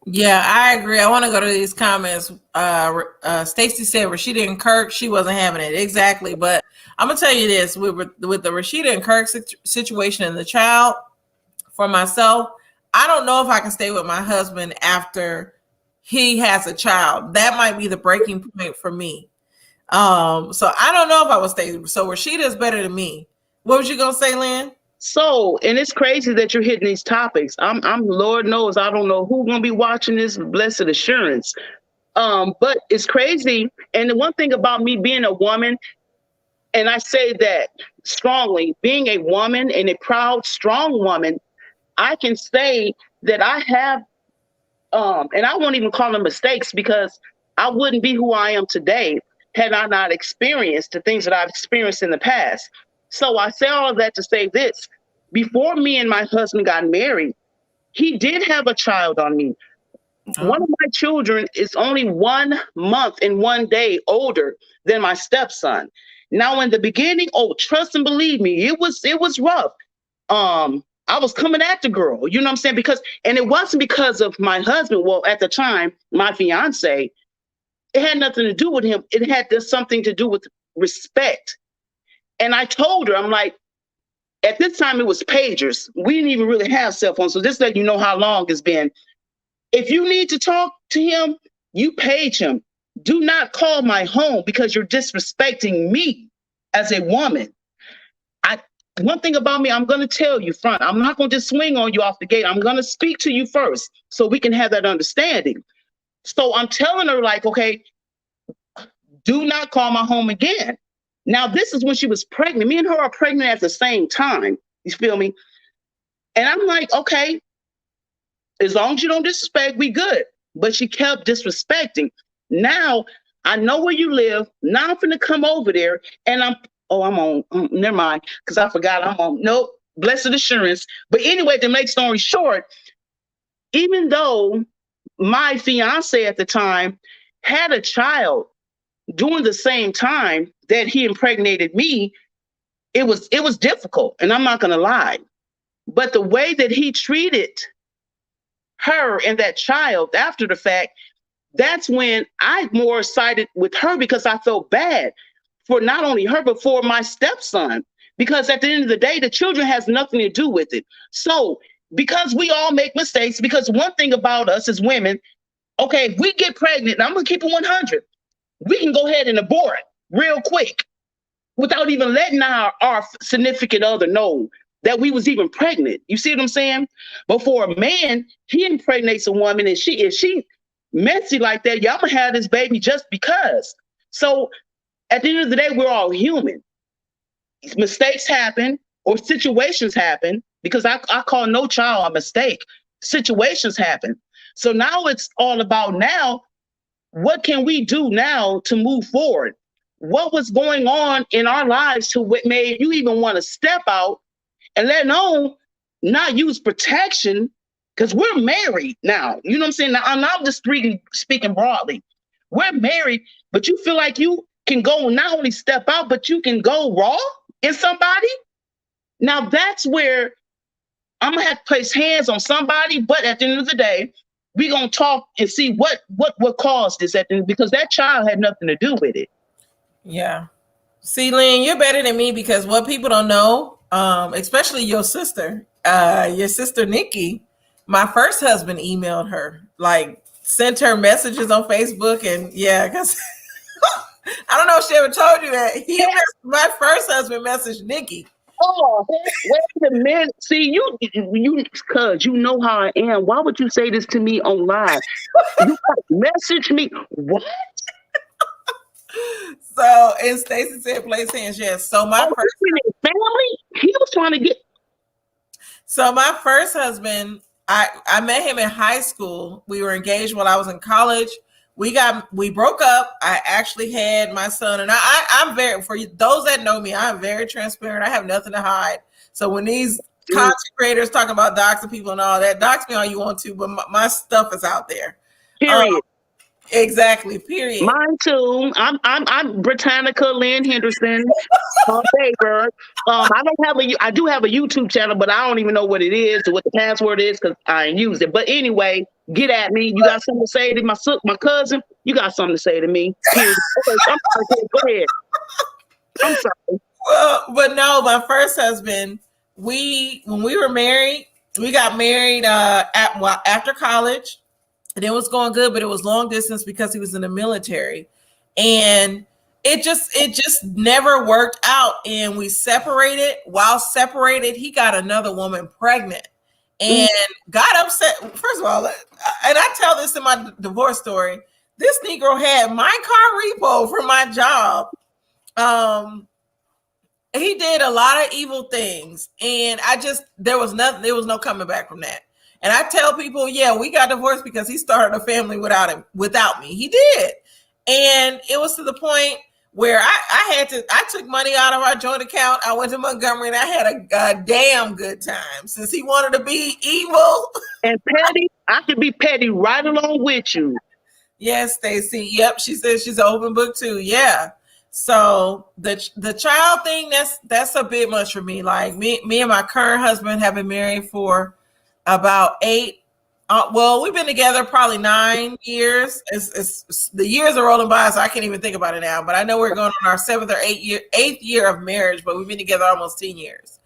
Yeah, I agree. I want to go to these comments. Stacy said Rashida and Kirk, she wasn't having it. Exactly. But I'm going to tell you this, with the Rashida and Kirk situation and the child, for myself, I don't know if I can stay with my husband after he has a child. That might be the breaking point for me. So I don't know if I would stay. So Rashida is better than me. What was you going to say, Lynn? So, and it's crazy that you're hitting these topics. I'm Lord knows, I don't know who's going to be watching this blessed assurance. But it's crazy. And the one thing about me being a woman, and I say that strongly, being a woman and a proud, strong woman, I can say that I have, and I won't even call them mistakes, because I wouldn't be who I am today had I not experienced the things that I've experienced in the past. So I say all of that to say this. Before me and my husband got married, he did have a child on me. Oh. One of my children is only 1 month and 1 day older than my stepson. Now, in the beginning, trust and believe me, it was rough. I was coming at the girl, you know what I'm saying? And it wasn't because of my husband. Well, at the time, my fiance, it had nothing to do with him. It had something to do with respect. And I told her, I'm like, at this time it was pagers. We didn't even really have cell phones. So just let you know how long it's been. If you need to talk to him, you page him. Do not call my home because you're disrespecting me as a woman. One thing about me, I'm going to tell you front. I'm not going to just swing on you off the gate. I'm going to speak to you first so we can have that understanding. So I'm telling her, like, okay, do not call my home again. Now, this is when she was pregnant. Me and her are pregnant at the same time. You feel me? And I'm like, okay, as long as you don't disrespect, we good. But she kept disrespecting. Now, I know where you live. Now I'm finna come over there and I'm on, never mind, because I forgot I'm on, nope, blessed assurance. But anyway, to make story short, even though my fiance at the time had a child during the same time that he impregnated me, it was difficult, and I'm not going to lie. But the way that he treated her and that child after the fact, that's when I more sided with her, because I felt bad for not only her, but for my stepson. Because at the end of the day, the children has nothing to do with it. So because we all make mistakes, because one thing about us as women, okay, if we get pregnant, and I'm going to keep it 100, we can go ahead and abort real quick without even letting our significant other know that we was even pregnant. You see what I'm saying? But for a man, he impregnates a woman, and if she messy like that, yeah, I'm gonna have this baby just because. So at the end of the day, we're all human. Mistakes happen or situations happen because I call no child a mistake. Situations happen. So now it's all about now, what can we do now to move forward? What was going on in our lives to what made you even want to step out and let alone not use protection? Because we're married now. You know what I'm saying? Now, I'm not just speaking broadly. We're married, but you feel like you can go not only step out, but you can go raw in somebody. Now that's where I'm gonna have to place hands on somebody. But at the end of the day, we're gonna talk and see what caused this because that child had nothing to do with it. Yeah. See, Lynn, you're better than me because what people don't know, especially your sister Nikki, my first husband emailed her, like sent her messages on Facebook, and yeah, because I don't know if she ever told you that my first husband messaged Nikki. Oh, wait a minute. See, you, cuz you know how I am. Why would you say this to me on live? You message me. What? So, and Stacy said, place hands. Yes. So my first family, he was trying to get. So my first husband, I met him in high school. We were engaged while I was in college. We broke up. I actually had my son, and I'm very, for those that know me, I'm very transparent. I have nothing to hide. So when these content creators talking about doxing people and all that, dox me all you want to, but my stuff is out there. Period. Exactly. Period. Mine too. I'm Britannica Lynn Henderson, Baber. I do have a YouTube channel, but I don't even know what it is or what the password is because I ain't used it. But anyway, get at me. You got something to say to my cousin? You got something to say to me? Period. Okay, I'm sorry. Go ahead. I'm sorry. Well, but no, my first husband, when we were married, we got married after college. And it was going good, but it was long distance because he was in the military. And it just never worked out. And we separated. While separated, he got another woman pregnant and got upset. First of all, and I tell this in my divorce story, this Negro had my car repo for my job. He did a lot of evil things. And there was no coming back from that. And I tell people, yeah, we got divorced because he started a family without me. He did. And it was to the point where I took money out of our joint account. I went to Montgomery and I had a damn good time since he wanted to be evil. And petty, I could be petty right along with you. Yes, Stacy. Yep. She says she's an open book too. Yeah. So the child thing, that's a bit much for me. Like me and my current husband have been married for about 8. We've been together probably 9 years. It's the years are rolling by, so I can't even think about it now. But I know we're going on our 7th or 8th year of marriage, but we've been together almost 10 years.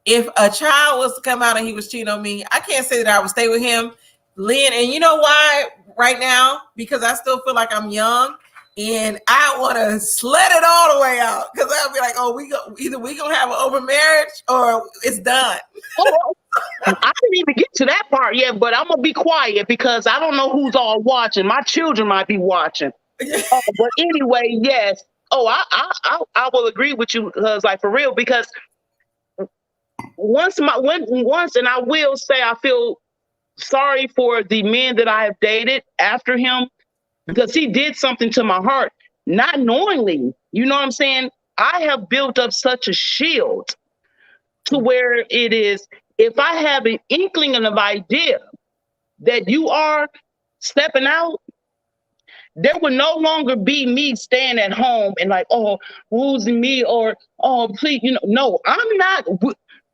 If a child was to come out and he was cheating on me, I can't say that I would stay with him, Lynn. And you know why? Right now, because I still feel like I'm young and I want to sled it all the way out. Because I'll be like, oh, either we gonna have an open marriage or it's done. I didn't even get to that part yet, but I'm gonna be quiet because I don't know who's all watching. My children might be watching. But anyway, yes. Oh, I will agree with you, because like for real, because once, and I will say I feel sorry for the men that I have dated after him because he did something to my heart, not knowingly. You know what I'm saying? I have built up such a shield to where it is, if I have an inkling of idea that you are stepping out, there will no longer be me staying at home and like, oh, who's me? Or, oh, please, no, I'm not.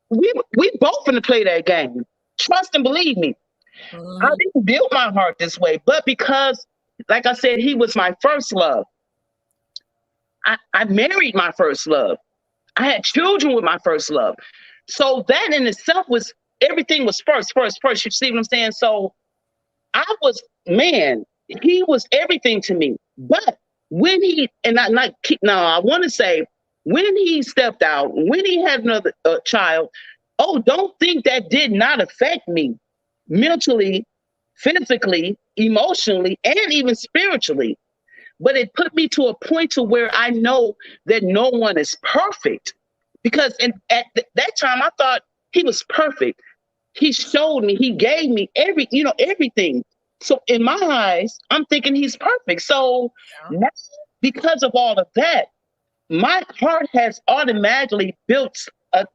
We both gonna play that game. Trust and believe me. Mm-hmm. I didn't build my heart this way, but because, like I said, he was my first love. I married my first love. I had children with my first love. So that in itself was, everything was first. You see what I'm saying? So he was everything to me. But when he, I want to say, when he stepped out, when he had another child, don't think that did not affect me mentally, physically, emotionally, and even spiritually. But it put me to a point to where I know that no one is perfect. Because that time I thought he was perfect. He showed me, he gave me everything. So in my eyes, I'm thinking he's perfect. So now, because of all of that, my heart has automatically built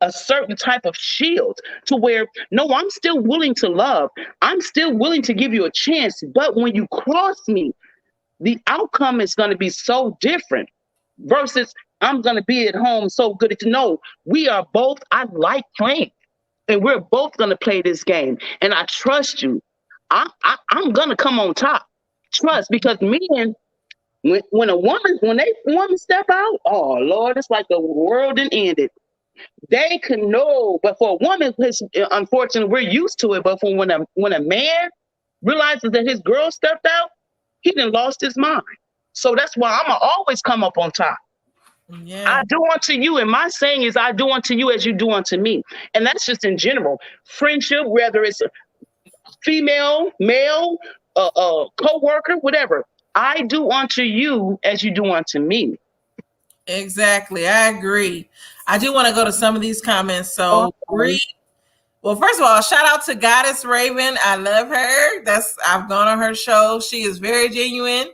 a certain type of shield to where, no, I'm still willing to love. I'm still willing to give you a chance. But when you cross me, the outcome is going to be so different versus I'm going to be at home so good to know we are both, I like playing and we're both going to play this game. And I trust you. I'm going to come on top. Trust, because men, when they woman step out, oh Lord, it's like the world done ended. They can know, but for a woman, unfortunately, we're used to it. But when a man realizes that his girl stepped out, he done lost his mind. So that's why I'm gonna always come up on top. Yeah. I do unto you, and my saying is, I do unto you as you do unto me, and that's just in general. Friendship, whether it's female, male, co-worker, whatever. I do unto you as you do unto me. Exactly. I agree. I do want to go to some of these comments. So, well, first of all, shout out to Goddess Raven. I love her. I've gone on her show. She is very genuine.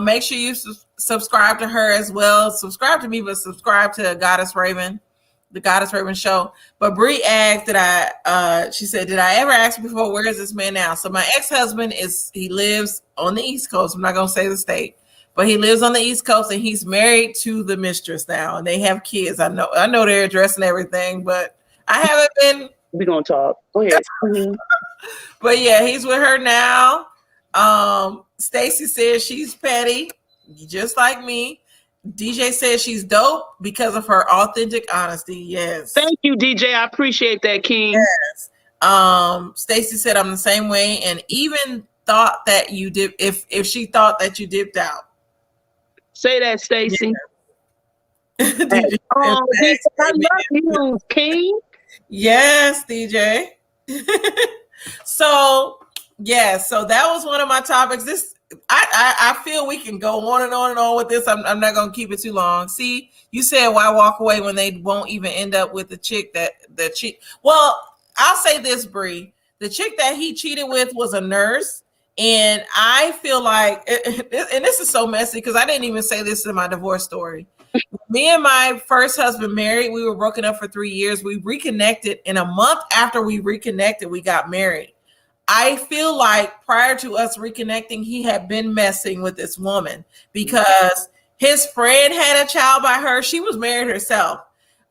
Make sure you subscribe to her as well. Subscribe to me, but subscribe to Goddess Raven, the Goddess Raven show. But Bree asked, she said, did I ever ask before, where is this man now? So my ex-husband he lives on the East Coast. I'm not going to say the state, but he lives on the East Coast and he's married to the mistress now and they have kids. I know their address and everything, but I haven't been. We're going to talk. Go ahead. But yeah, he's with her now. Stacy says she's petty, just like me. DJ says she's dope because of her authentic honesty. Yes. Thank you, DJ. I appreciate that, King. Yes. Stacy said I'm the same way and even thought that you did if she thought that you dipped out. Say that, Stacy. Yeah. I love you, King. Yes, DJ. So that was one of my topics. I feel we can go on and on and on with this. I'm not going to keep it too long. See, you said why walk away when they won't even end up with the chick that cheat. Well, I'll say this, Bree. The chick that he cheated with was a nurse. And I feel like, and this is so messy because I didn't even say this in my divorce story. Me and my first husband married. We were broken up for 3 years. We reconnected. And a month after we reconnected, we got married. I feel like prior to us reconnecting, he had been messing with this woman because his friend had a child by her. She was married herself.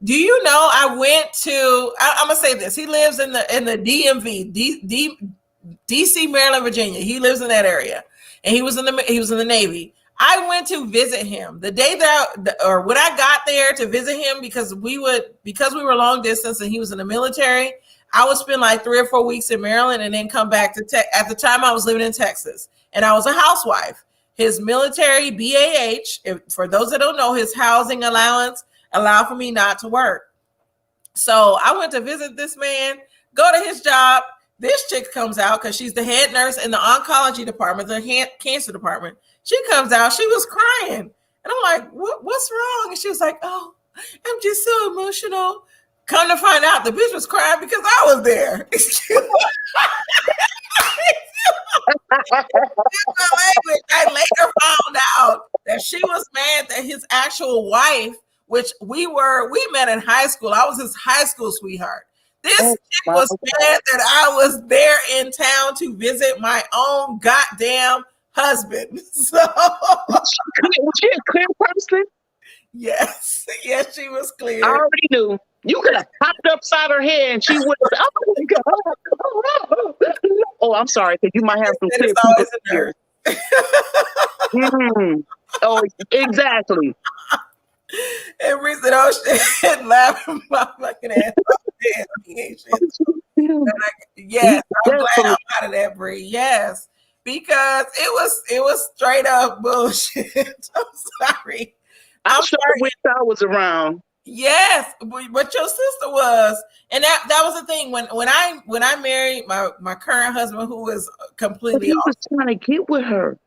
Do you know, I'm going to say this. He lives in the DMV, DC, Maryland, Virginia. He lives in that area. And he was in the Navy. I went to visit him the day when I got there to visit him because we were long distance and he was in the military. I would spend like 3 or 4 weeks in Maryland and then come back to at the time I was living in Texas and I was a housewife. His military BAH, for those that don't know, his housing allowance allowed for me not to work. So I went to visit this man, go to his job. This chick comes out because she's the head nurse in the oncology department, the cancer department. She comes out, she was crying. And I'm like, what's wrong? And she was like, oh, I'm just so emotional. Come to find out, the bitch was crying because I was there. I later found out that she was mad that his actual wife, which we met in high school. I was his high school sweetheart. This chick was mad that I was there in town to visit my own goddamn husband. So was she a clear person? Yes, she was clear. I already knew. You could have popped upside her head and she would have. Oh, I'm sorry, because you might have some clear people. Oh, exactly. And we said, "Oh shit!" laughing my fucking ass off. Yes, I'm glad I'm out of that breed. Yes, because it was straight up bullshit. I'm sorry. I'm sure wish I was around. Yes, but your sister was, and that was the thing when I married my current husband, who was But completely he off. was trying to get with her.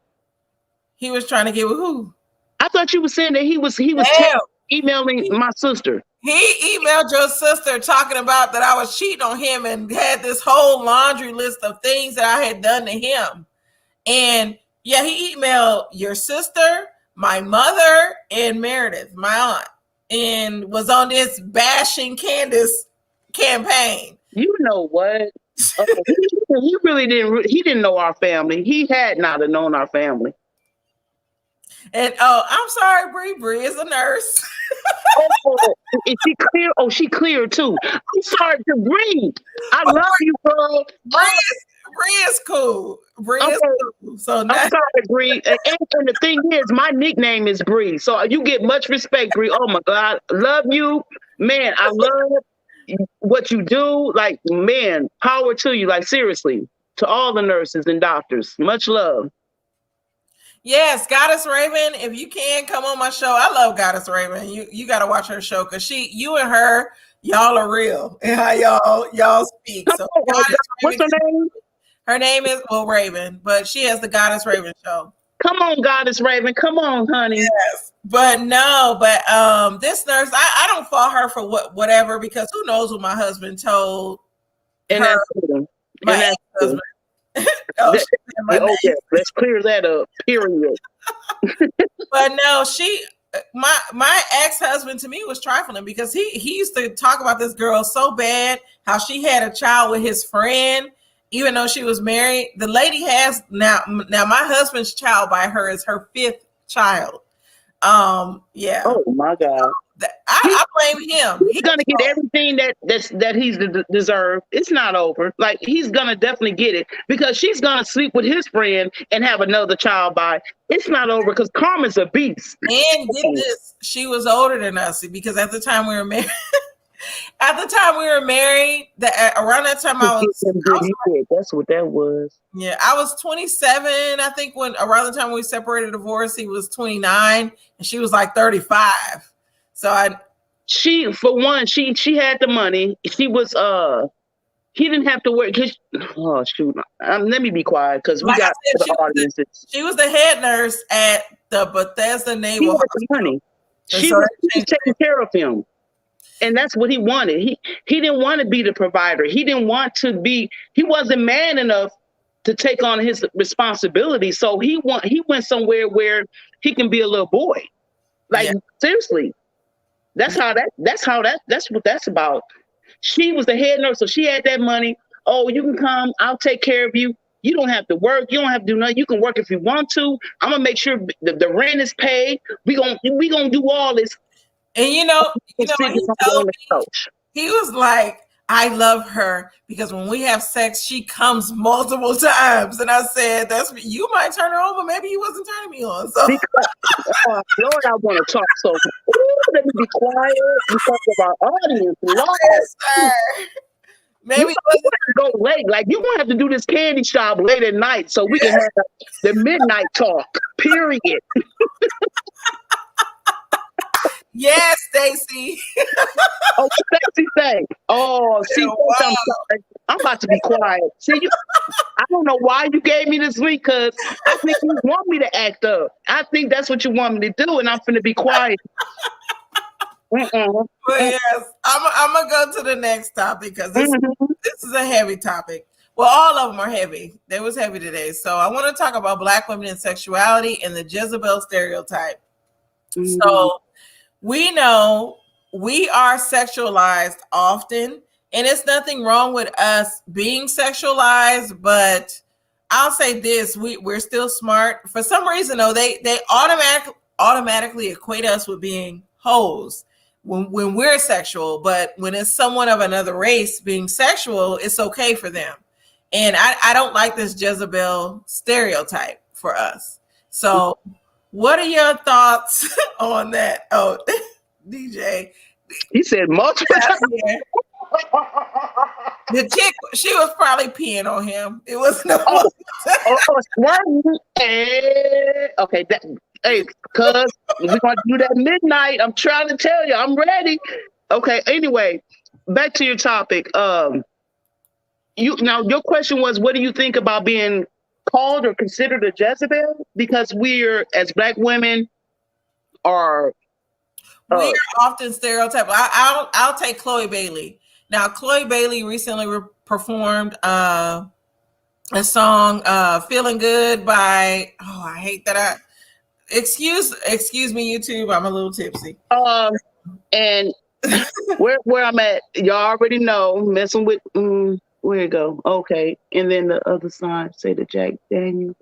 He was trying to get with who? I thought you were saying that he was Damn. emailing my sister. He emailed your sister talking about that I was cheating on him and had this whole laundry list of things that I had done to him. And yeah, he emailed your sister, my mother, and Meredith, my aunt, and was on this bashing Candace campaign. You know what? He really didn't. He didn't know our family. He had not have known our family. And oh, I'm sorry, Bree is a nurse. Oh, is she clear? Oh, she clear too. I'm sorry to Bree. I love you, girl. Bree is cool. Bree is cool. So now, I'm sorry, Bree. And the thing is, my nickname is Bree, so you get much respect, Bree. Oh my God, love you, man. I love what you do. Like, man, power to you. Like, seriously, to all the nurses and doctors, much love. yes, Goddess Raven, if you can come on my show. I love Goddess Raven. You got to watch her show because you and her, y'all are real and how y'all speak. So what's her name? Her name is Raven, but she has the Goddess Raven show. Come on, Goddess Raven. Come on, honey. Yes, but this nurse, I don't fault her for whatever, because who knows what my husband told and her, my ex-husband. Let's clear that up. Period. But no, my ex-husband to me was trifling because he used to talk about this girl so bad, how she had a child with his friend, even though she was married. The lady has now my husband's child by her is her 5th child. Yeah. Oh my God. I blame him. He's gonna get everything that he's deserved. It's not over. Like, he's gonna definitely get it because she's gonna sleep with his friend and have another child by. It's not over because Carmen's a beast. And get this, she was older than us because at the time we were married. Around that time that's what that was. Yeah, I was 27. I think around the time we separated, divorced, he was 29 and she was like 35. So she had the money. She was he didn't have to work. Oh shoot! Let me be quiet because we got the audiences. She was the head nurse at the Bethesda Naval Hospital. Money. She was taking care of him. And that's what he wanted. He didn't want to be the provider. He didn't want to be. He wasn't man enough to take on his responsibility. So he went somewhere where he can be a little boy. Like, seriously, that's what that's about. She was the head nurse, so she had that money. Oh, you can come. I'll take care of you. You don't have to work. You don't have to do nothing. You can work if you want to. I'm gonna make sure the rent is paid. We gonna do all this. And he told me, he was like, I love her because when we have sex, she comes multiple times. And I said, you might turn her on, but maybe he wasn't turning me on. So Lord, I want to talk. So let me be quiet because of our audience. Yes, sir. Maybe go late. Like, you gonna have to do this candy shop late at night so we can have the midnight talk. Period. Yes, Stacy. Oh, Stacy say. Oh, see, wow. I'm about to be quiet. See, I don't know why you gave me this week, because I think you want me to act up. I think that's what you want me to do, and I'm finna be quiet. But yes, I'm gonna go to the next topic because this is a heavy topic. Well, all of them are heavy. They was heavy today. So I want to talk about Black women and sexuality and the Jezebel stereotype. So we know we are sexualized often, and it's nothing wrong with us being sexualized, but I'll say this, we're still smart. For some reason, though, they automatically equate us with being hoes when we're sexual, but when it's someone of another race being sexual, it's okay for them. And I don't like this Jezebel stereotype for us. So what are your thoughts on that? Oh, DJ. He said multiple times. The chick, she was probably peeing on him. It wasn't okay, Hey, cuz we're gonna do that midnight. I'm trying to tell you, I'm ready. Okay. Anyway, back to your topic. You now your question was, what do you think about being called or considered a Jezebel? Because we're as Black women are. We Uh, are often stereotyped. I'll take Chloe Bailey. Now, Chloe Bailey recently performed a song, "Feeling Good" by. Oh, I hate that. Excuse me, YouTube. I'm a little tipsy. And where I'm at, y'all already know. Messing with where it go? Okay, and then the other side, say the Jack Daniel.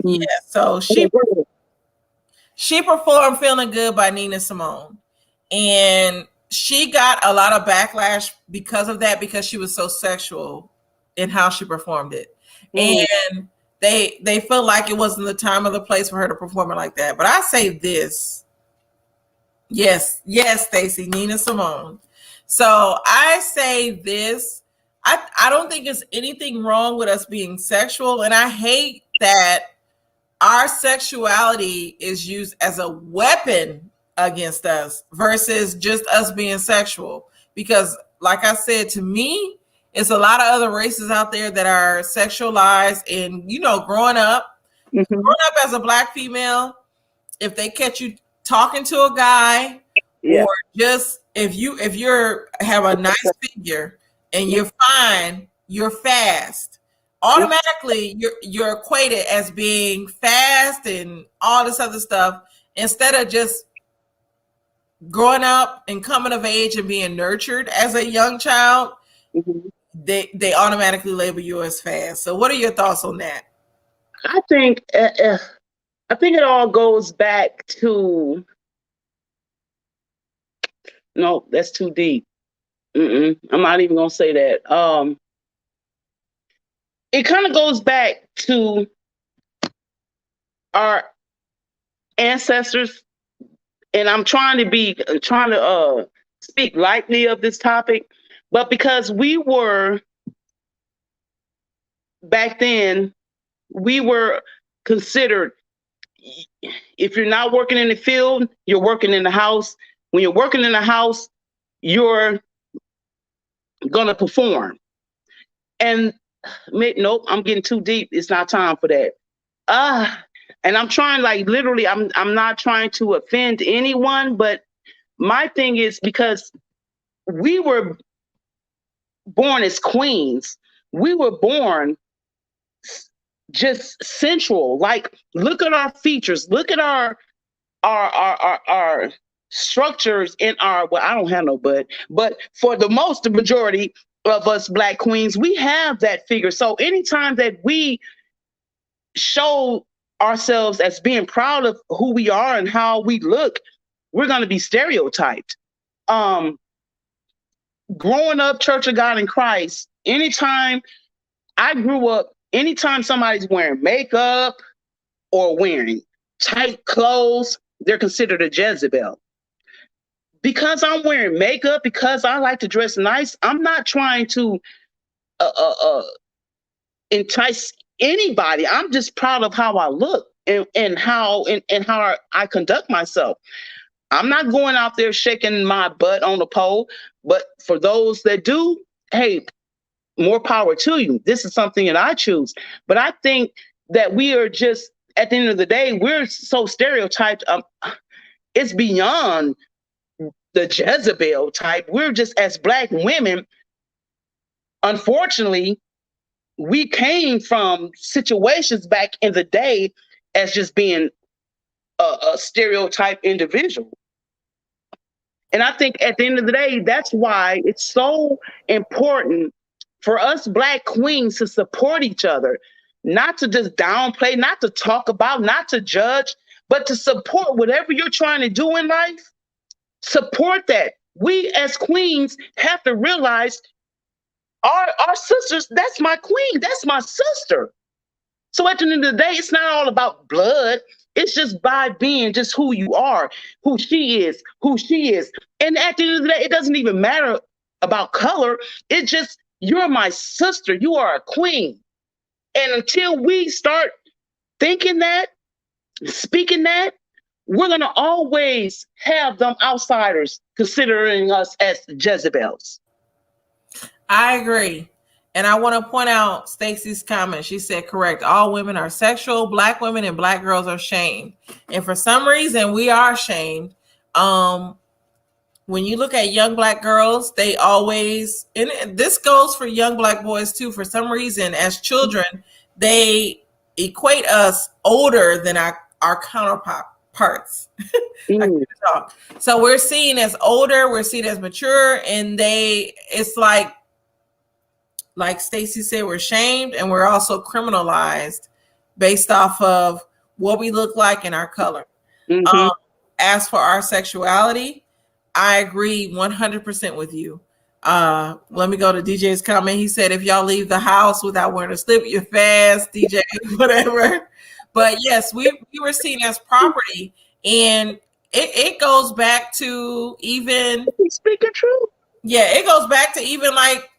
Yeah. So she performed "Feeling Good" by Nina Simone, and she got a lot of backlash because of that, because she was so sexual in how she performed it. And they felt like it wasn't the time or the place for her to perform it like that. But I say this. Yes, Stacey, Nina Simone. So I say this. I don't think there's anything wrong with us being sexual. And I hate that our sexuality is used as a weapon against us versus just us being sexual. Because, like I said, to me, it's a lot of other races out there that are sexualized. And, growing up as a Black female, if they catch you talking to a guy, or just if you're have a nice figure and you're fine, you're fast, automatically you're equated as being fast and all this other stuff, instead of just growing up and coming of age and being nurtured as a young child. They automatically label you as fast. So what are your thoughts on that? I think it all goes back to, no, that's too deep. I'm not even gonna say that. It kind of goes back to our ancestors, and I'm trying to speak lightly of this topic, but because we were back then, we were considered, if you're not working in the field, you're working in the house. When you're working in the house, you're gonna perform. And nope, I'm getting too deep. It's not time for that. And I'm trying, like, literally, I'm not trying to offend anyone, but my thing is, because we were born as queens, we were born just sensual. Like, look at our features, look at our structures in our, well, I don't have no butt, but for the majority of us Black queens, we have that figure. So anytime that we show ourselves as being proud of who we are and how we look, we're going to be stereotyped. Growing up Church of God in Christ, anytime I grew up, anytime somebody's wearing makeup or wearing tight clothes, they're considered a Jezebel. Because I'm wearing makeup, because I like to dress nice, I'm not trying to entice anybody. I'm just proud of how I look and how I conduct myself. I'm not going out there shaking my butt on the pole, but for those that do, hey, more power to you. This is something that I choose. But I think that we are just, at the end of the day, we're so stereotyped. It's beyond the Jezebel type. We're just, as Black women, unfortunately, we came from situations back in the day as just being a stereotype individual. And I think at the end of the day, that's why it's so important for us Black queens to support each other, not to just downplay, not to talk about, not to judge, but to support whatever you're trying to do in life. Support that. We as queens have to realize our sisters, that's my queen, that's my sister. So at the end of the day, it's not all about blood. It's just by being just who you are, who she is. And at the end of the day, it doesn't even matter about color. It's just, you're my sister. You are a queen. And until we start thinking that, speaking that, we're going to always have them outsiders considering us as Jezebels. I agree. And I want to point out Stacy's comment. She said, correct. All women are sexual. Black women and black girls are shamed. And for some reason, we are shamed. When you look at young black girls, they always, and this goes for young black boys too, for some reason, as children, they equate us older than our counterparts. So we're seen as older, we're seen as mature, and it's like Stacy said, we're shamed, and we're also criminalized based off of what we look like and our color. Mm-hmm. As for our sexuality, I agree 100% with you. Let me go to DJ's comment. He said, if y'all leave the house without wearing a slip, you're fast, DJ, whatever. But yes, we were seen as property, and it goes back to even speaking true. Yeah, it goes back to even like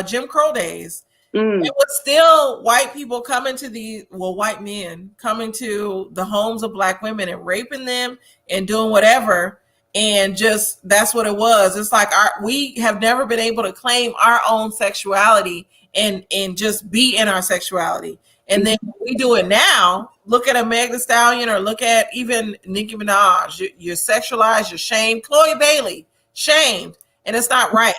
Jim Crow days. Mm. It was still white people coming to white men coming to the homes of black women and raping them and doing whatever. And just, that's what it was. It's like we have never been able to claim our own sexuality and just be in our sexuality. And then we do it now. Look at a Meg Thee Stallion, or look at even Nicki Minaj. You're sexualized, you're shamed. Chloe Bailey, shamed. And it's not right.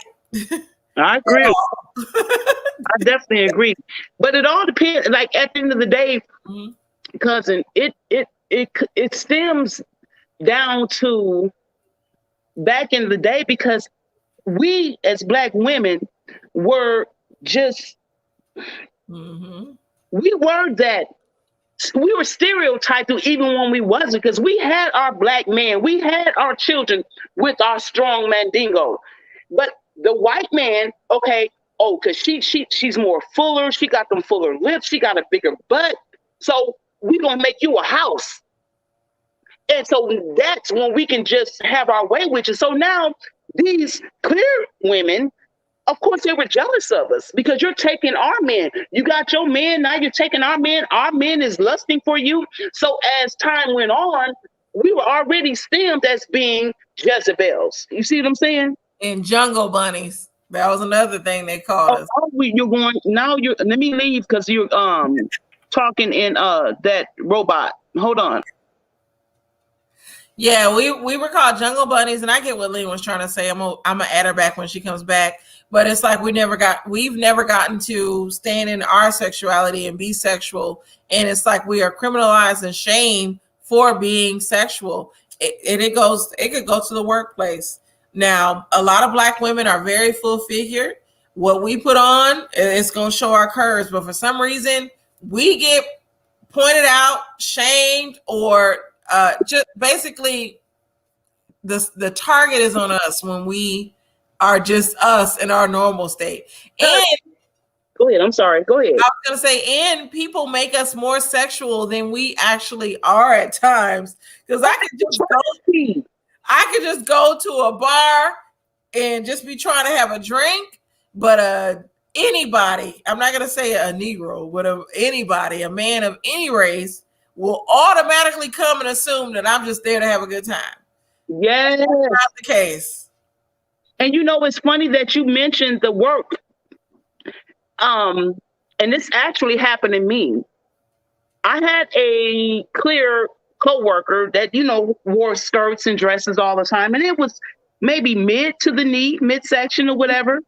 I agree. I definitely agree. But it all depends. Like at the end of the day, cousin, it stems down to back in the day, because we as black women were just we were stereotyped even when we wasn't, because we had our black man, we had our children with our strong mandingo. But the white man, okay, because she's more fuller, she got them fuller lips, she got a bigger butt, so we gonna make you a house. And so that's when we can just have our way with you. So now these clear women, of course, they were jealous of us because you're taking our men. You got your man, now you're taking our men. Our men is lusting for you. So as time went on, we were already stemmed as being Jezebels. You see what I'm saying? And jungle bunnies. That was another thing they called us. Let me leave because you're talking in that robot. Hold on. Yeah, we were called jungle bunnies, and I get what Lynn was trying to say. I'm gonna add her back when she comes back. But it's like we've never gotten to stand in our sexuality and be sexual, and it's like we are criminalized and shamed for being sexual. It could go to the workplace. Now, a lot of black women are very full figured. What we put on, it's gonna show our curves, but for some reason we get pointed out, shamed, or just basically the target is on us when we are just us in our normal state. And go ahead. I'm sorry. Go ahead. I was gonna say, and people make us more sexual than we actually are at times. Because I could just go to a bar and just be trying to have a drink, but anybody, I'm not gonna say a Negro, but anybody, a man of any race, will automatically come and assume that I'm just there to have a good time. Yes. That's not the case. And it's funny that you mentioned the work. And this actually happened to me. I had a clear coworker that, wore skirts and dresses all the time. And it was maybe mid to the knee, midsection or whatever.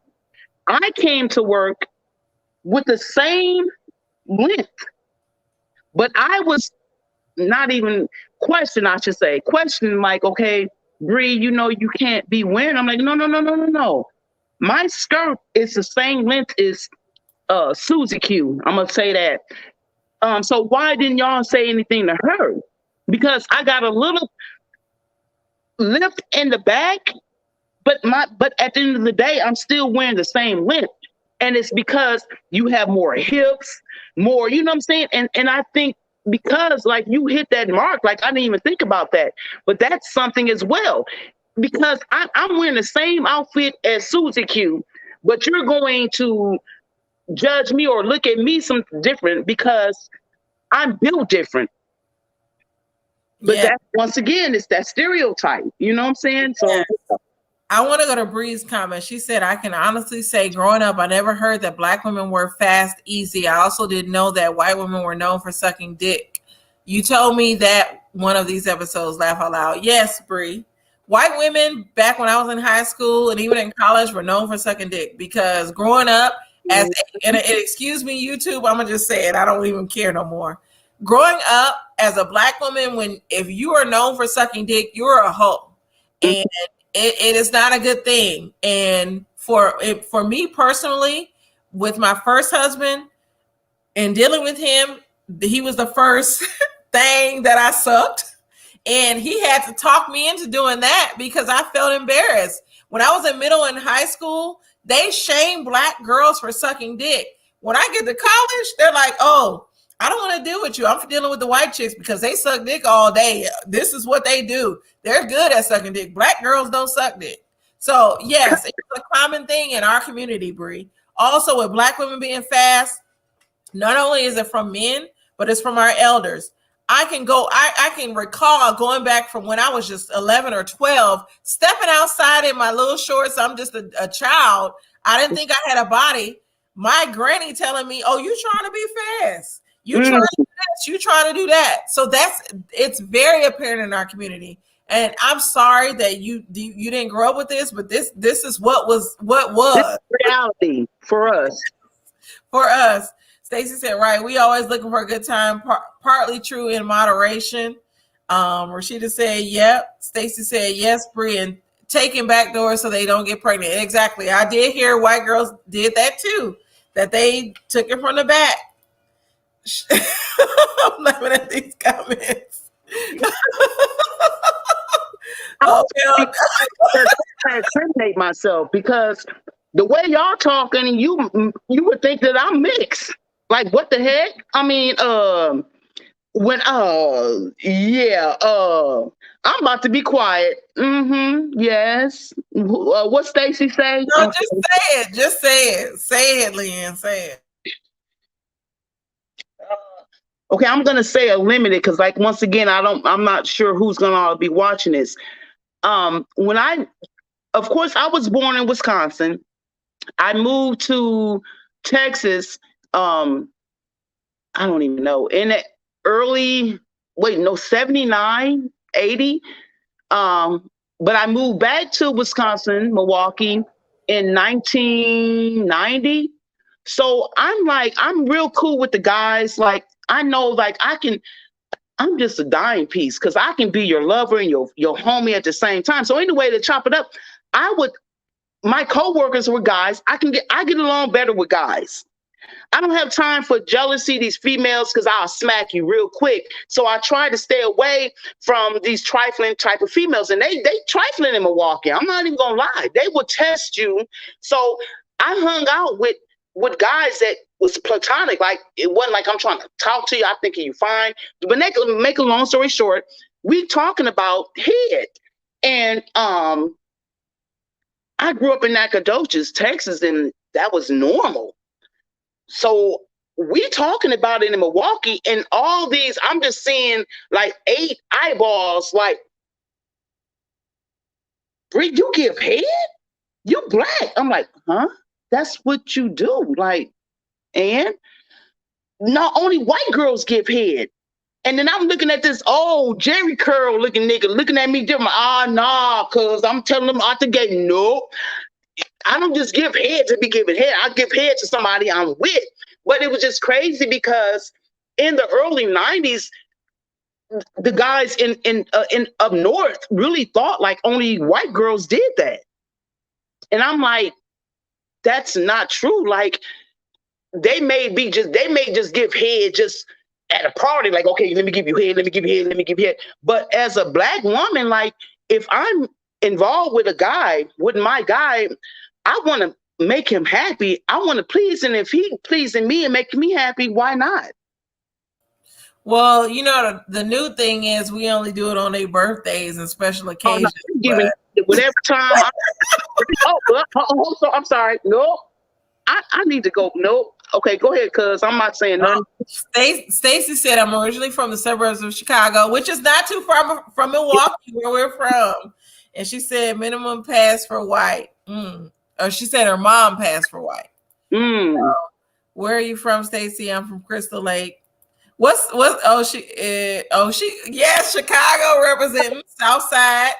I came to work with the same length, but I was not even questioned like, okay, Bree, you can't be wearing. I'm like, no. My skirt is the same length as Susie Q. I'm gonna say that. So why didn't y'all say anything to her? Because I got a little lift in the back, but at the end of the day, I'm still wearing the same length. And it's because you have more hips, more, you know what I'm saying? And I think because like you hit that mark, like I didn't even think about that, but that's something as well. Because I'm wearing the same outfit as Susie Q, but you're going to judge me or look at me some different because I'm built different. But Yeah. that, once again, it's that stereotype. You know what I'm saying? So I want to go to Bree's comment. She said, I can honestly say growing up, I never heard that Black women were fast, easy. I also didn't know that white women were known for sucking dick. You told me that one of these episodes, laugh out loud. Yes, Bree. White women back when I was in high school and even in college were known for sucking dick because growing up and excuse me, YouTube, I'm gonna just say it. I don't even care no more. Growing up as a Black woman, if you are known for sucking dick, you're a hoe. And it is not a good thing. And for me personally, with my first husband and dealing with him, he was the first thing that I sucked. And he had to talk me into doing that because I felt embarrassed. When I was in middle and high school, they shame Black girls for sucking dick. When I get to college, they're like, oh, I don't want to deal with you. I'm dealing with the white chicks because they suck dick all day. This is what they do. They're good at sucking dick. Black girls don't suck dick. So yes, it's a common thing in our community, Bree. Also, with Black women being fast, not only is it from men, but it's from our elders. I can recall going back from when I was just 11 or 12, stepping outside in my little shorts. I'm just a child. I didn't think I had a body. My granny telling me, oh, you trying to be fast. You trying to do this, you trying to do that. So it's very apparent in our community. And I'm sorry that you didn't grow up with this, but this is what was reality for us. For us. Stacey said, right, we always looking for a good time, partly true in moderation. Rashida said, yep. Stacey said, yes, Bree, and taking back doors so they don't get pregnant. Exactly. I did hear white girls did that too, that they took it from the back. I'm laughing at these comments. I incriminate myself because the way y'all talking, you would think that I'm mixed. Like, what the heck? I mean, I'm about to be quiet. Yes. What Stacey say? No, just say it. Just say it. Say it, Leanne. Say it. Okay, I'm gonna say a limited because, like, once again, I'm not sure who's gonna be watching this. Of course, I was born in Wisconsin. I moved to Texas. I don't even know, in the early 79, 80. But I moved back to Wisconsin, Milwaukee in 1990. So I'm real cool with the guys. Like, I know, like, I'm just a dying piece because I can be your lover and your homie at the same time. So any way to chop it up, my coworkers were guys. I get along better with guys. I don't have time for jealousy, these females, because I'll smack you real quick. So I try to stay away from these trifling type of females. And they trifling in Milwaukee. I'm not even gonna lie. They will test you. So I hung out with guys that was platonic. Like, it wasn't like I'm trying to talk to you. I think you fine. But make a long story short, we talking about head. And I grew up in Nacogdoches, Texas, and that was normal. So we talking about it in Milwaukee, and all these, I'm just seeing like 8 eyeballs, like, Bree, you give head? You Black. I'm like, huh? That's what you do. Like, and not only white girls give head. And then I'm looking at this old Jerry Curl looking nigga looking at me different. Nah, cuz I'm telling them out the gate, no. I don't just give head to be giving head. I give head to somebody I'm with. But it was just crazy because in the early 90s, the guys in up north really thought like only white girls did that. And I'm like, that's not true. Like, they may just give head just at a party, like, okay, let me give you head, let me give you head, let me give you head. But as a Black woman, like, if I'm involved with a guy, with my guy, I want to make him happy. I want to please him. If he pleasing me and making me happy, why not? Well, you know, the new thing is we only do it on their birthdays and special occasions. Whatever time. So I'm sorry. No, I need to go. No, Okay, go ahead, cuz I'm not saying nothing. Stacy said, I'm originally from the suburbs of Chicago, which is not too far from Milwaukee, where we're from. And she said minimum pass for white. Or she said her mom passed for white. So, where are you from, Stacy? I'm from Crystal Lake. Yes, Chicago representing Southside.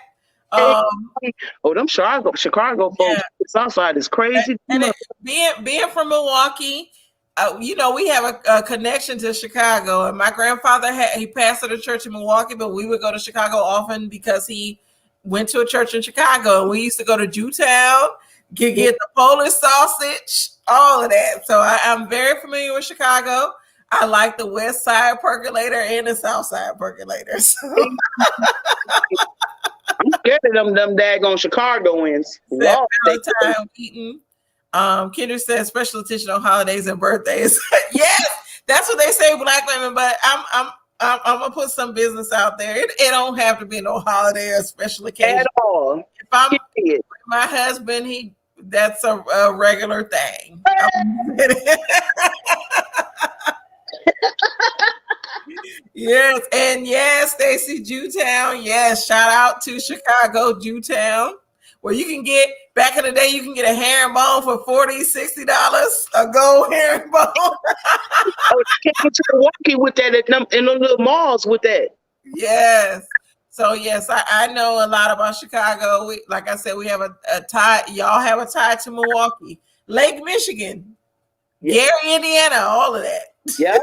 Them Chicago folks, yeah. Southside is crazy. And being from Milwaukee, we have a connection to Chicago. And my grandfather he pastored a church in Milwaukee, but we would go to Chicago often because he went to a church in Chicago. And we used to go to Jewtown, get the Polish sausage, all of that. So I'm very familiar with Chicago. I like the West Side percolator and the South Side percolator. So. I'm scared of them daggone Chicagoans. Valentine eating. Kendra says special attention on holidays and birthdays. Yes, that's what they say, Black women. But I'm gonna put some business out there. It don't have to be no holiday or special occasion at all. If I'm with my husband, that's a regular thing. Yes, and yes, Stacy, Jewtown. Yes, shout out to Chicago, Jewtown, where you can get, back in the day, you can get a herringbone for $40, $60, a gold herringbone. Oh, you can't get to Milwaukee with that in the little malls with that. Yes. So yes, I know a lot about Chicago. Like I said, we have a tie. Y'all have a tie to Milwaukee, Lake Michigan, Gary, Indiana, all of that. Yeah.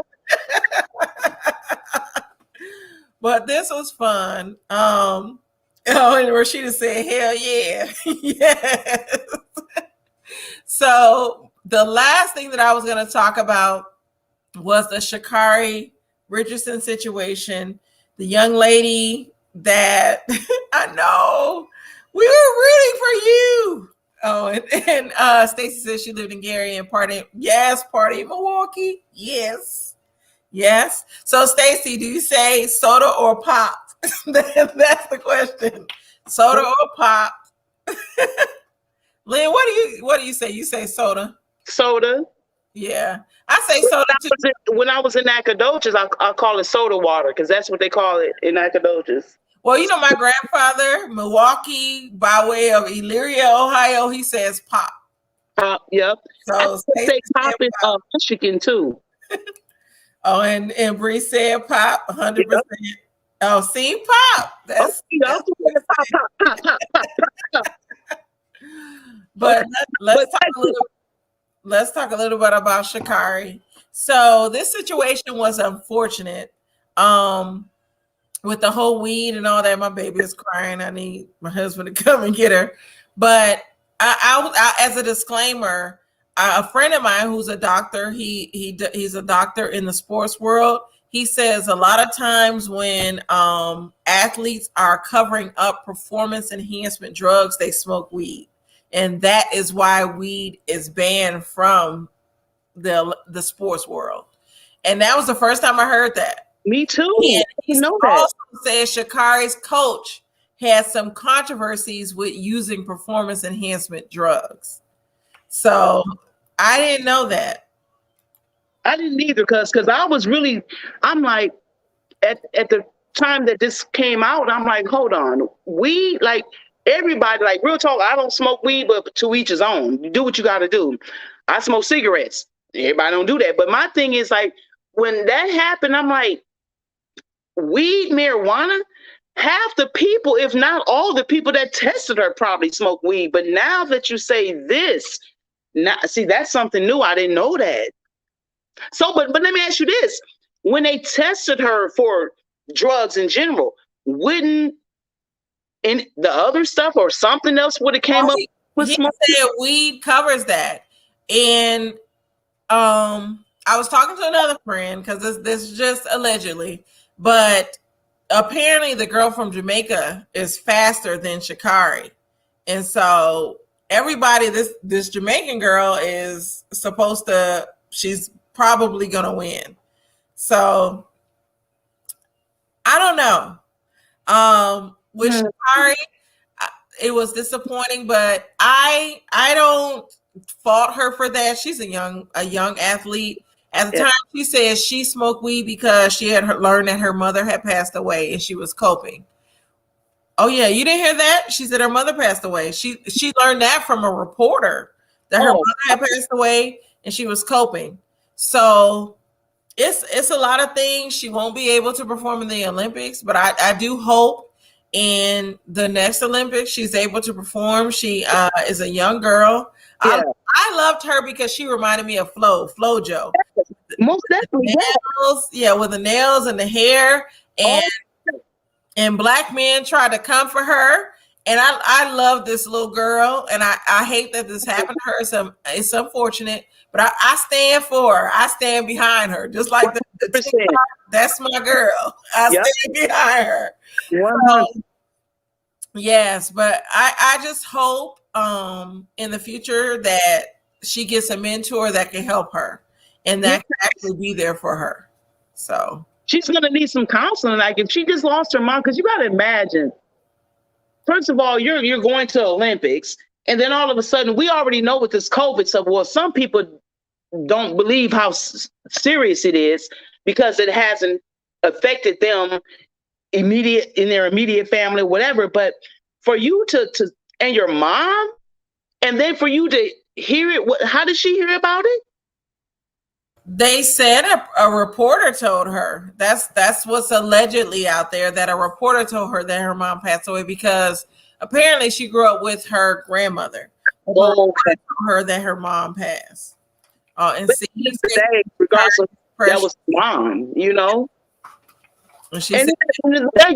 But this was fun. And Rashida said, hell yeah. Yes. So the last thing that I was going to talk about was the Sha'Carri Richardson situation. The young lady that I know we were rooting for you. Oh, and Stacy says she lived in Gary and party in Milwaukee. Yes. So Stacy, do you say soda or pop? That's the question. Soda or pop? Lynn, what do you say? You say soda. Soda. Yeah. I say soda too. When I was in Nacogdoches, I call it soda water because that's what they call it in Nacogdoches. Well, my grandfather, Milwaukee, by way of Elyria, Ohio, he says pop. Pop, yep. So say pop in Michigan too. Oh, and Bree said pop, 100%. Yep. Oh, see, pop. That's pop. But let's talk a little bit about Sha'Carri. So this situation was unfortunate. With the whole weed and all that, my baby is crying. I need my husband to come and get her. But I as a disclaimer, a friend of mine who's a doctor, he's a doctor in the sports world. He says a lot of times when athletes are covering up performance enhancement drugs, they smoke weed. And that is why weed is banned from the sports world. And that was the first time I heard that. Me too. And he also said Sha'Carri's coach had some controversies with using performance enhancement drugs. So I didn't know that. I didn't either, because I'm like, at the time that this came out, I'm like, hold on, weed, like everybody, like real talk, I don't smoke weed, but to each his own. You do what you got to do. I smoke cigarettes. Everybody don't do that. But my thing is like, when that happened, I'm like, weed, marijuana, half the people, if not all the people that tested her probably smoke weed. But now that you say this, now see, that's something new. I didn't know that. So, but let me ask you this. When they tested her for drugs in general, wouldn't in the other stuff or something else would have came up with smoke? He said weed covers that. And I was talking to another friend, because this is just allegedly, but apparently the girl from Jamaica is faster than Sha'Carri. And so everybody, this Jamaican girl is supposed to, she's probably going to win. So I don't know. With Sha'Carri, it was disappointing, but I don't fault her for that. She's a young athlete. At the time, she said she smoked weed because she had learned that her mother had passed away and she was coping. Oh yeah, you didn't hear that? She said her mother passed away. She learned that from a reporter that her mother had passed away and she was coping. So it's a lot of things. She won't be able to perform in the Olympics, but I do hope in the next Olympics she's able to perform. She is a young girl. Yeah. I loved her because she reminded me of FloJo. Most definitely. Nails, yeah, with the nails and the hair, and black men tried to come for her. And I love this little girl, and I hate that this happened to her. It's unfortunate, but I stand for her. I stand behind her, just like the TikTok, that's my girl. I stand behind her. So, yes, but I just hope in the future that she gets a mentor that can help her and that can actually be there for her. So she's gonna need some counseling. Like if she just lost her mom, because you gotta imagine. First of all, you're going to Olympics, and then all of a sudden, we already know with this COVID stuff. Well, some people don't believe how serious it is because it hasn't affected them in their immediate family, whatever. But for you to and your mom, and then for you to hear it, how did she hear about it? They said a reporter told her. That's what's allegedly out there, that a reporter told her that her mom passed away because apparently she grew up with her grandmother. Told her that her mom passed. And see, regardless of that was mom, you know. And said,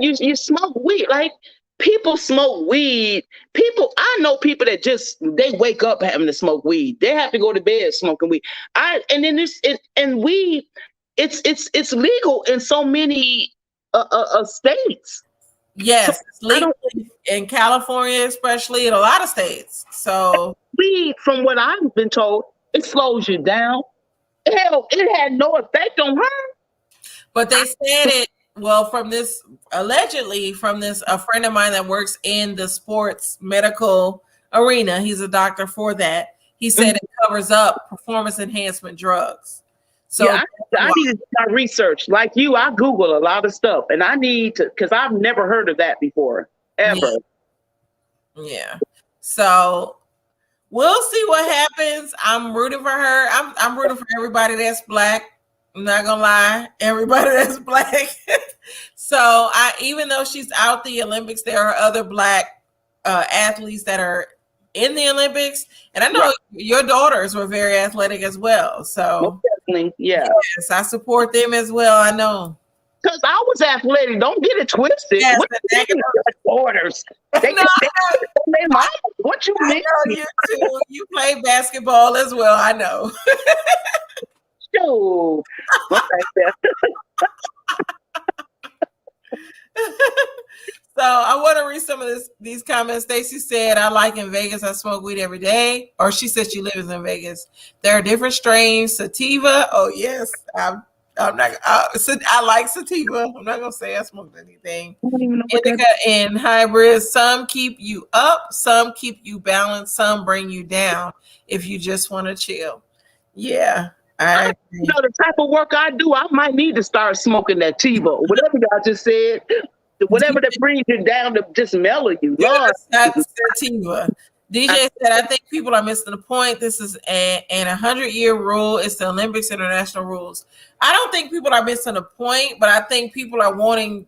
you smoke weed, like people smoke weed. I know people that they wake up having to smoke weed. They have to go to bed smoking weed. It's legal in so many states. Yes, so it's legal in California, especially in a lot of states. So weed, from what I've been told, it slows you down. Hell, it had no effect on her. But they said it. Well, allegedly from a friend of mine that works in the sports medical arena, he's a doctor for that. He said it covers up performance enhancement drugs. So yeah, I need to start research. Like you, I Google a lot of stuff, and I need to, because I've never heard of that before, ever. Yeah. So we'll see what happens. I'm rooting for her. I'm rooting for everybody that's black. I'm not gonna lie, everybody that's black. So even though she's out the Olympics, there are other black athletes that are in the Olympics, and I know your daughters were very athletic as well. So definitely, yeah. Yes, I support them as well. I know. Because I was athletic. Don't get it twisted. Yes, orders. What you mean? You too. You play basketball as well. I know. So I want to read some of these comments. Stacy said, I like in Vegas, I smoke weed every day. Or she said she lives in Vegas. There are different strains. Sativa. Oh, yes. I'm not. I like sativa. I'm not going to say I smoked anything. Indica and hybrids. Some keep you up. Some keep you balanced. Some bring you down if you just want to chill. Yeah. The type of work I do, I might need to start smoking that TiVo. Whatever y'all just said, whatever that brings you down to just mellow you. Yes, that's sativa. DJ said, I think people are missing the point. This is an 100-year rule. It's the Olympics international rules. I don't think people are missing the point, but I think people are wanting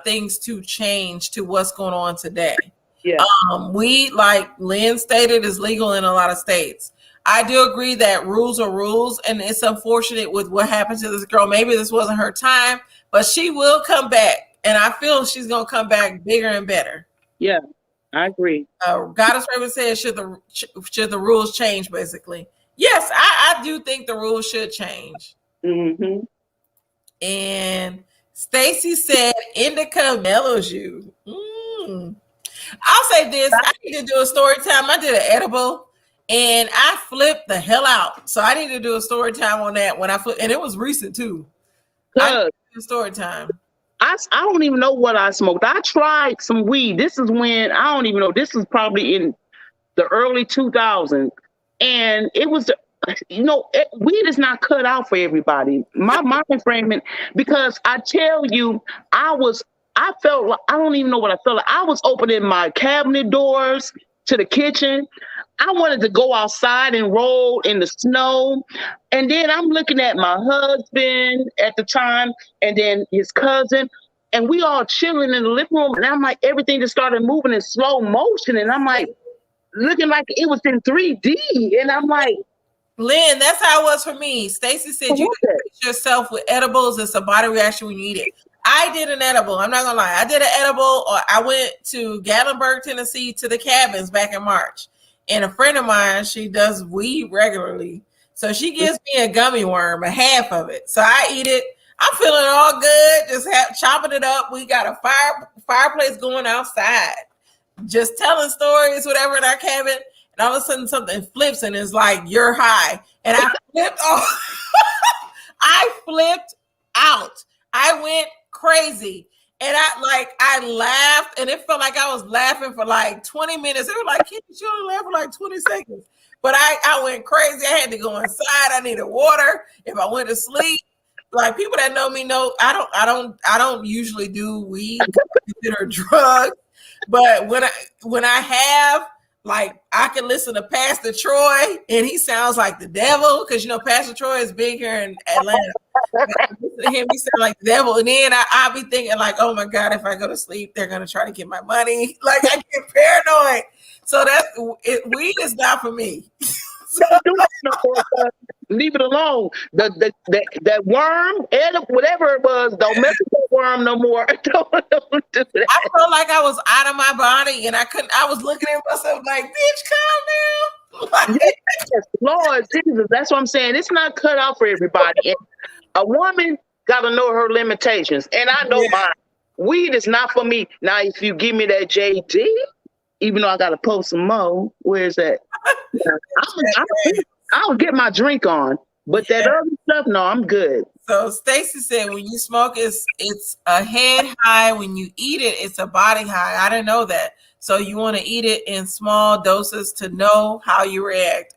things to change to what's going on today. Yeah. Weed, like Lynn stated, is legal in a lot of states. I do agree that rules are rules, and it's unfortunate with what happened to this girl. Maybe this wasn't her time, but she will come back, and I feel she's going to come back bigger and better. Yeah, I agree. Goddess Raven says, should the rules change, basically? Yes, I do think the rules should change. Mm-hmm. And Stacy said, indica mellows you. I'll say this. I need to do a story time. I did an edible. And I flipped the hell out. So I need to do a story time on that when I flip. And it was recent too. Story time. I don't even know what I smoked. I tried some weed. This is when, I don't even know. This is probably in the early 2000s. and it was, weed is not cut out for everybody. My mind framing, because I tell you, I felt like, I don't even know what I felt like. I was opening my cabinet doors to the kitchen. I wanted to go outside and roll in the snow. And then I'm looking at my husband at the time and then his cousin. And we all chilling in the living room. And I'm like, everything just started moving in slow motion. And I'm like, looking like it was in 3D. And I'm like, Lynn, that's how it was for me. Stacy said you can fix yourself with edibles. It's a body reaction when you eat it. I did an edible. I'm not gonna lie. I did an edible. Or I went to Gatlinburg, Tennessee, to the cabins back in March. And a friend of mine, she does weed regularly, so she gives me a gummy worm, a half of it. So I eat it. I'm feeling all good, just chopping it up. We got a fireplace going outside, just telling stories, whatever, in our cabin. And all of a sudden, something flips, and it's like, you're high. And I flipped off. I flipped out. I went crazy. And I laughed, and it felt like I was laughing for like 20 minutes. It was like, Kitty, you only laughed for like 20 seconds. But I went crazy. I had to go inside. I needed water. If I went to sleep, like, people that know me know I don't usually do weed or drugs. But when I have, like, I can listen to Pastor Troy, and he sounds like the devil, because Pastor Troy is big here in Atlanta. Listen to him, he sounds like the devil, and then I'll be thinking like, oh my God, if I go to sleep, they're gonna try to get my money. Like, I get paranoid. So weed is not for me. Leave it alone. That worm, whatever it was, don't mess with that worm no more. Don't do that. I felt like I was out of my body, and I was looking at myself like, bitch, calm down. Yes, Lord Jesus, that's what I'm saying. It's not cut out for everybody. And a woman got to know her limitations, and I know mine. Weed is not for me. Now, if you give me that JD, even though I got to post some more, where's that? I'll get my drink on, but that other stuff, no, I'm good. So Stacy said, when you smoke, it's a head high. When you eat it, it's a body high. I didn't know that. So you want to eat it in small doses to know how you react.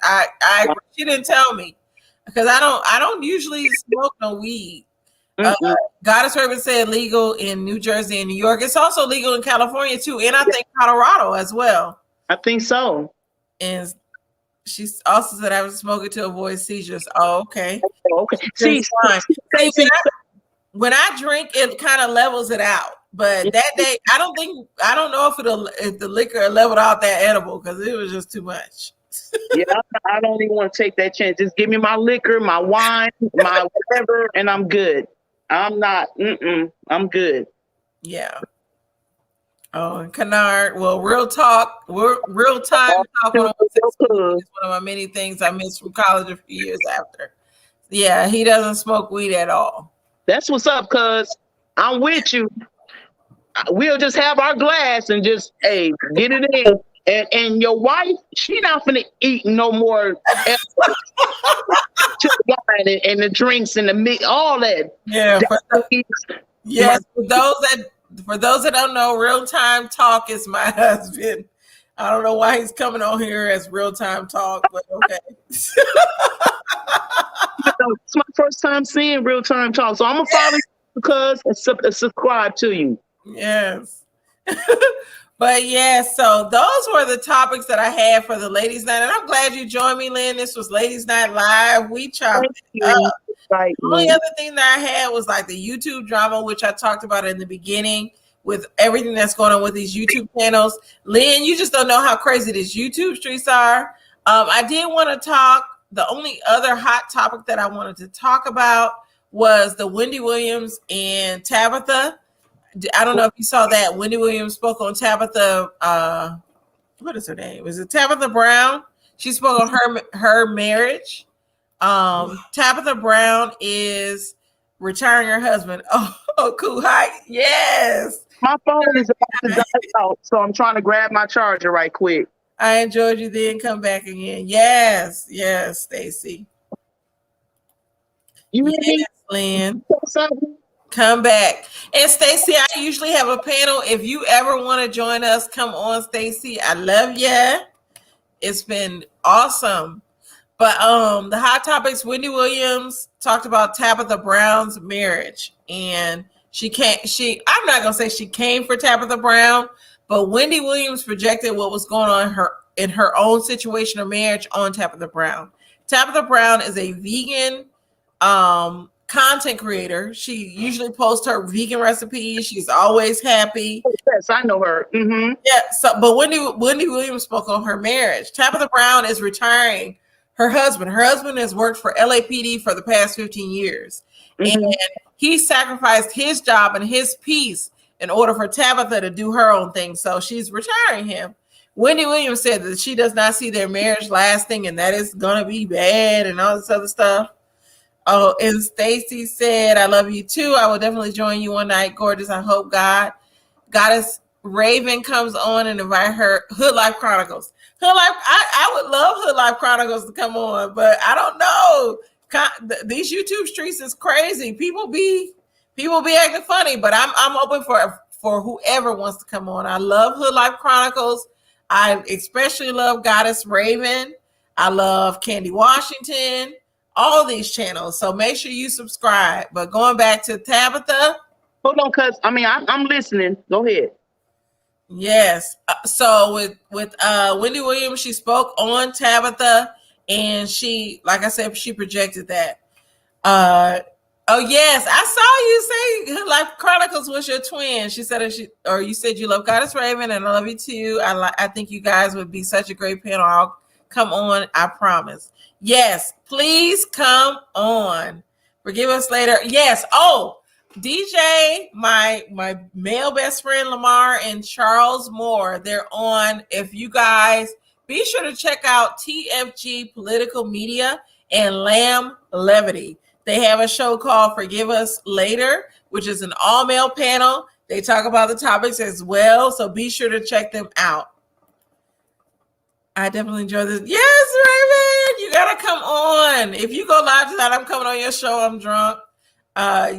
She didn't tell me, because I don't usually smoke no weed. Goddess Urban said legal in New Jersey and New York. It's also legal in California too, and I think Colorado as well. I think so. And she also said I was smoking to avoid seizures. Oh, okay. Okay. See, when I drink, it kind of levels it out. But that day, I don't know if the liquor leveled out that edible, because it was just too much. Yeah, I don't even want to take that chance. Just give me my liquor, my wine, my whatever, and I'm good. I'm not. I'm good. Yeah. Oh, and Kennard. Well, real time talk is one of my many things I missed from college a few years after. Yeah, he doesn't smoke weed at all. That's what's up, cuz I'm with you. We'll just have our glass and just, hey, get it in. And your wife, she not finna eat no more wine and the drinks and the meat, all that. Yeah. For those that don't know, Real Time Talk is my husband. I don't know why he's coming on here as Real Time Talk, but okay. It's my first time seeing Real Time Talk, so I'm gonna follow you because subscribe to you. Yes. But yeah, so those were the topics that I had for the Ladies' Night, and I'm glad you joined me, Lynn. This was Ladies' Night Live. We chopped it up. The only other thing that I had was like the YouTube drama, which I talked about in the beginning, with everything that's going on with these YouTube channels. Lynn, you just don't know how crazy these YouTube streets are. I did want to talk. The only other hot topic that I wanted to talk about was the Wendy Williams and Tabitha. I don't know if you saw that. Wendy Williams spoke on Tabitha. What is her name? Was it Tabitha Brown? She spoke on her marriage. Tabitha Brown is retiring her husband. Oh, cool. Hi. Yes. My phone is about to die out, so I'm trying to grab my charger right quick. I enjoyed you then. Come back again. Yes, Stacy. You yes, Lynn. Come back. And Stacy, I usually have a panel. If you ever want to join us, come on, Stacy. I love you. It's been awesome. But the hot topics, Wendy Williams talked about Tabitha Brown's marriage. And I'm not gonna say she came for Tabitha Brown, but Wendy Williams projected what was going on in her own situation of marriage on Tabitha Brown. Tabitha Brown is a vegan content creator. She usually posts her vegan recipes. She's always happy. Yes, I know her. Mm-hmm. Yeah. So, but Wendy Williams spoke on her marriage. Tabitha Brown is retiring her husband. Her husband has worked for LAPD for the past 15 years. Mm-hmm. And he sacrificed his job and his peace in order for Tabitha to do her own thing. So she's retiring him. Wendy Williams said that she does not see their marriage lasting and that it's going to be bad and all this other stuff. Oh, and Stacy said, I love you too. I will definitely join you one night, gorgeous. I hope Goddess Raven comes on and invite her. Hood Life Chronicles. Hood Life, I would love Hood Life Chronicles to come on, but I don't know. These YouTube streets is crazy. People be acting funny, but I'm open for whoever wants to come on. I love Hood Life Chronicles. I especially love Goddess Raven. I love Candy Washington. All these channels. So make sure you subscribe. But going back to Tabitha. Hold on, cuz I'm listening. Go ahead. Yes. So with Wendy Williams, she spoke on Tabitha, and she, like I said, she projected that. Oh yes, I saw you say Life Chronicles was your twin. She said, you said you love Goddess Raven, and I love you too. I think you guys would be such a great panel. I'll come on, I promise. Yes, please come on. Forgive us later. Yes. Oh, DJ, my male best friend Lamar and Charles Moore, they're on. If you guys be sure to check out TFG Political Media and Lamb Levity. They have a show called Forgive Us Later, which is an all-male panel. They talk about the topics as well, so be sure to check them out. I definitely enjoy this. Yes, Raven, you gotta come on. If you go live tonight, I'm coming on your show. I'm drunk.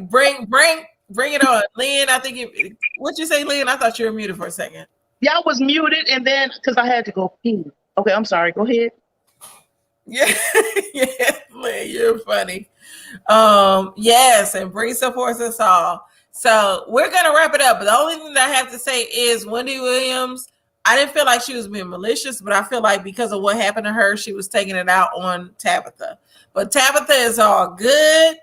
Bring it on, Lynn. I think what'd you say, Lynn? I thought you were muted for a second. Yeah, I was muted, and then because I had to go pee. Okay, I'm sorry. Go ahead. Yeah, yes, Lynn, you're funny. Yes, and bring supports us all. So we're gonna wrap it up. But the only thing that I have to say is Wendy Williams. I didn't feel like she was being malicious, but I feel like because of what happened to her, she was taking it out on Tabitha. But Tabitha is all good.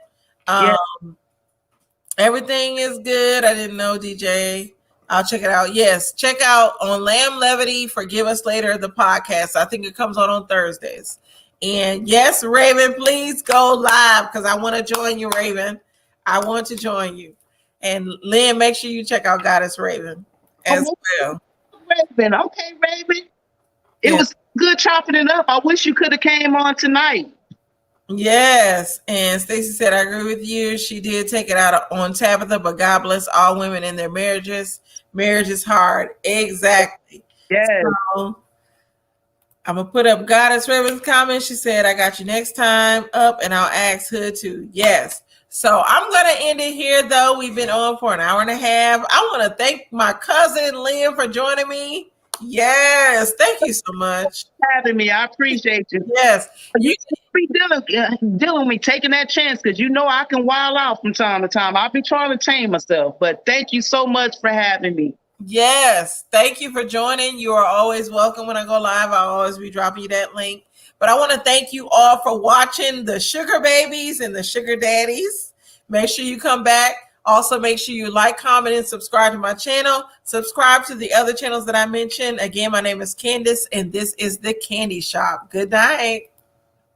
Everything is good. I didn't know, DJ. I'll check it out. Yes, check out on Lamb Levity, Forgive Us Later, the podcast. I think it comes on Thursdays. And yes, Raven, please go live because I want to join you, Raven. I want to join you. And Lynn, make sure you check out Goddess Raven as well. Raven. Okay, Raven. It was good chopping it up. I wish you could have came on tonight. Yes. And Stacey said, I agree with you. She did take it out on Tabitha, but God bless all women in their marriages. Marriage is hard. Exactly. Yes. So, I'm going to put up Goddess Raven's comment. She said, I got you next time up, and I'll ask Hood too. Yes. So I'm going to end it here, though. We've been on for an hour and a half. I want to thank my cousin, Lynn, for joining me. Yes. Thank you so much. For having me. I appreciate you. Yes. You be dealing with me, taking that chance, because you know I can wild out from time to time. I'll be trying to tame myself. But thank you so much for having me. Yes. Thank you for joining. You are always welcome when I go live. I'll always be dropping you that link. But I want to thank you all for watching the Sugar Babies and the Sugar Daddies. Make sure you come back. Also, make sure you like, comment, and subscribe to my channel. Subscribe to the other channels that I mentioned. Again, my name is Candace, and this is The Candy Shop. Good night.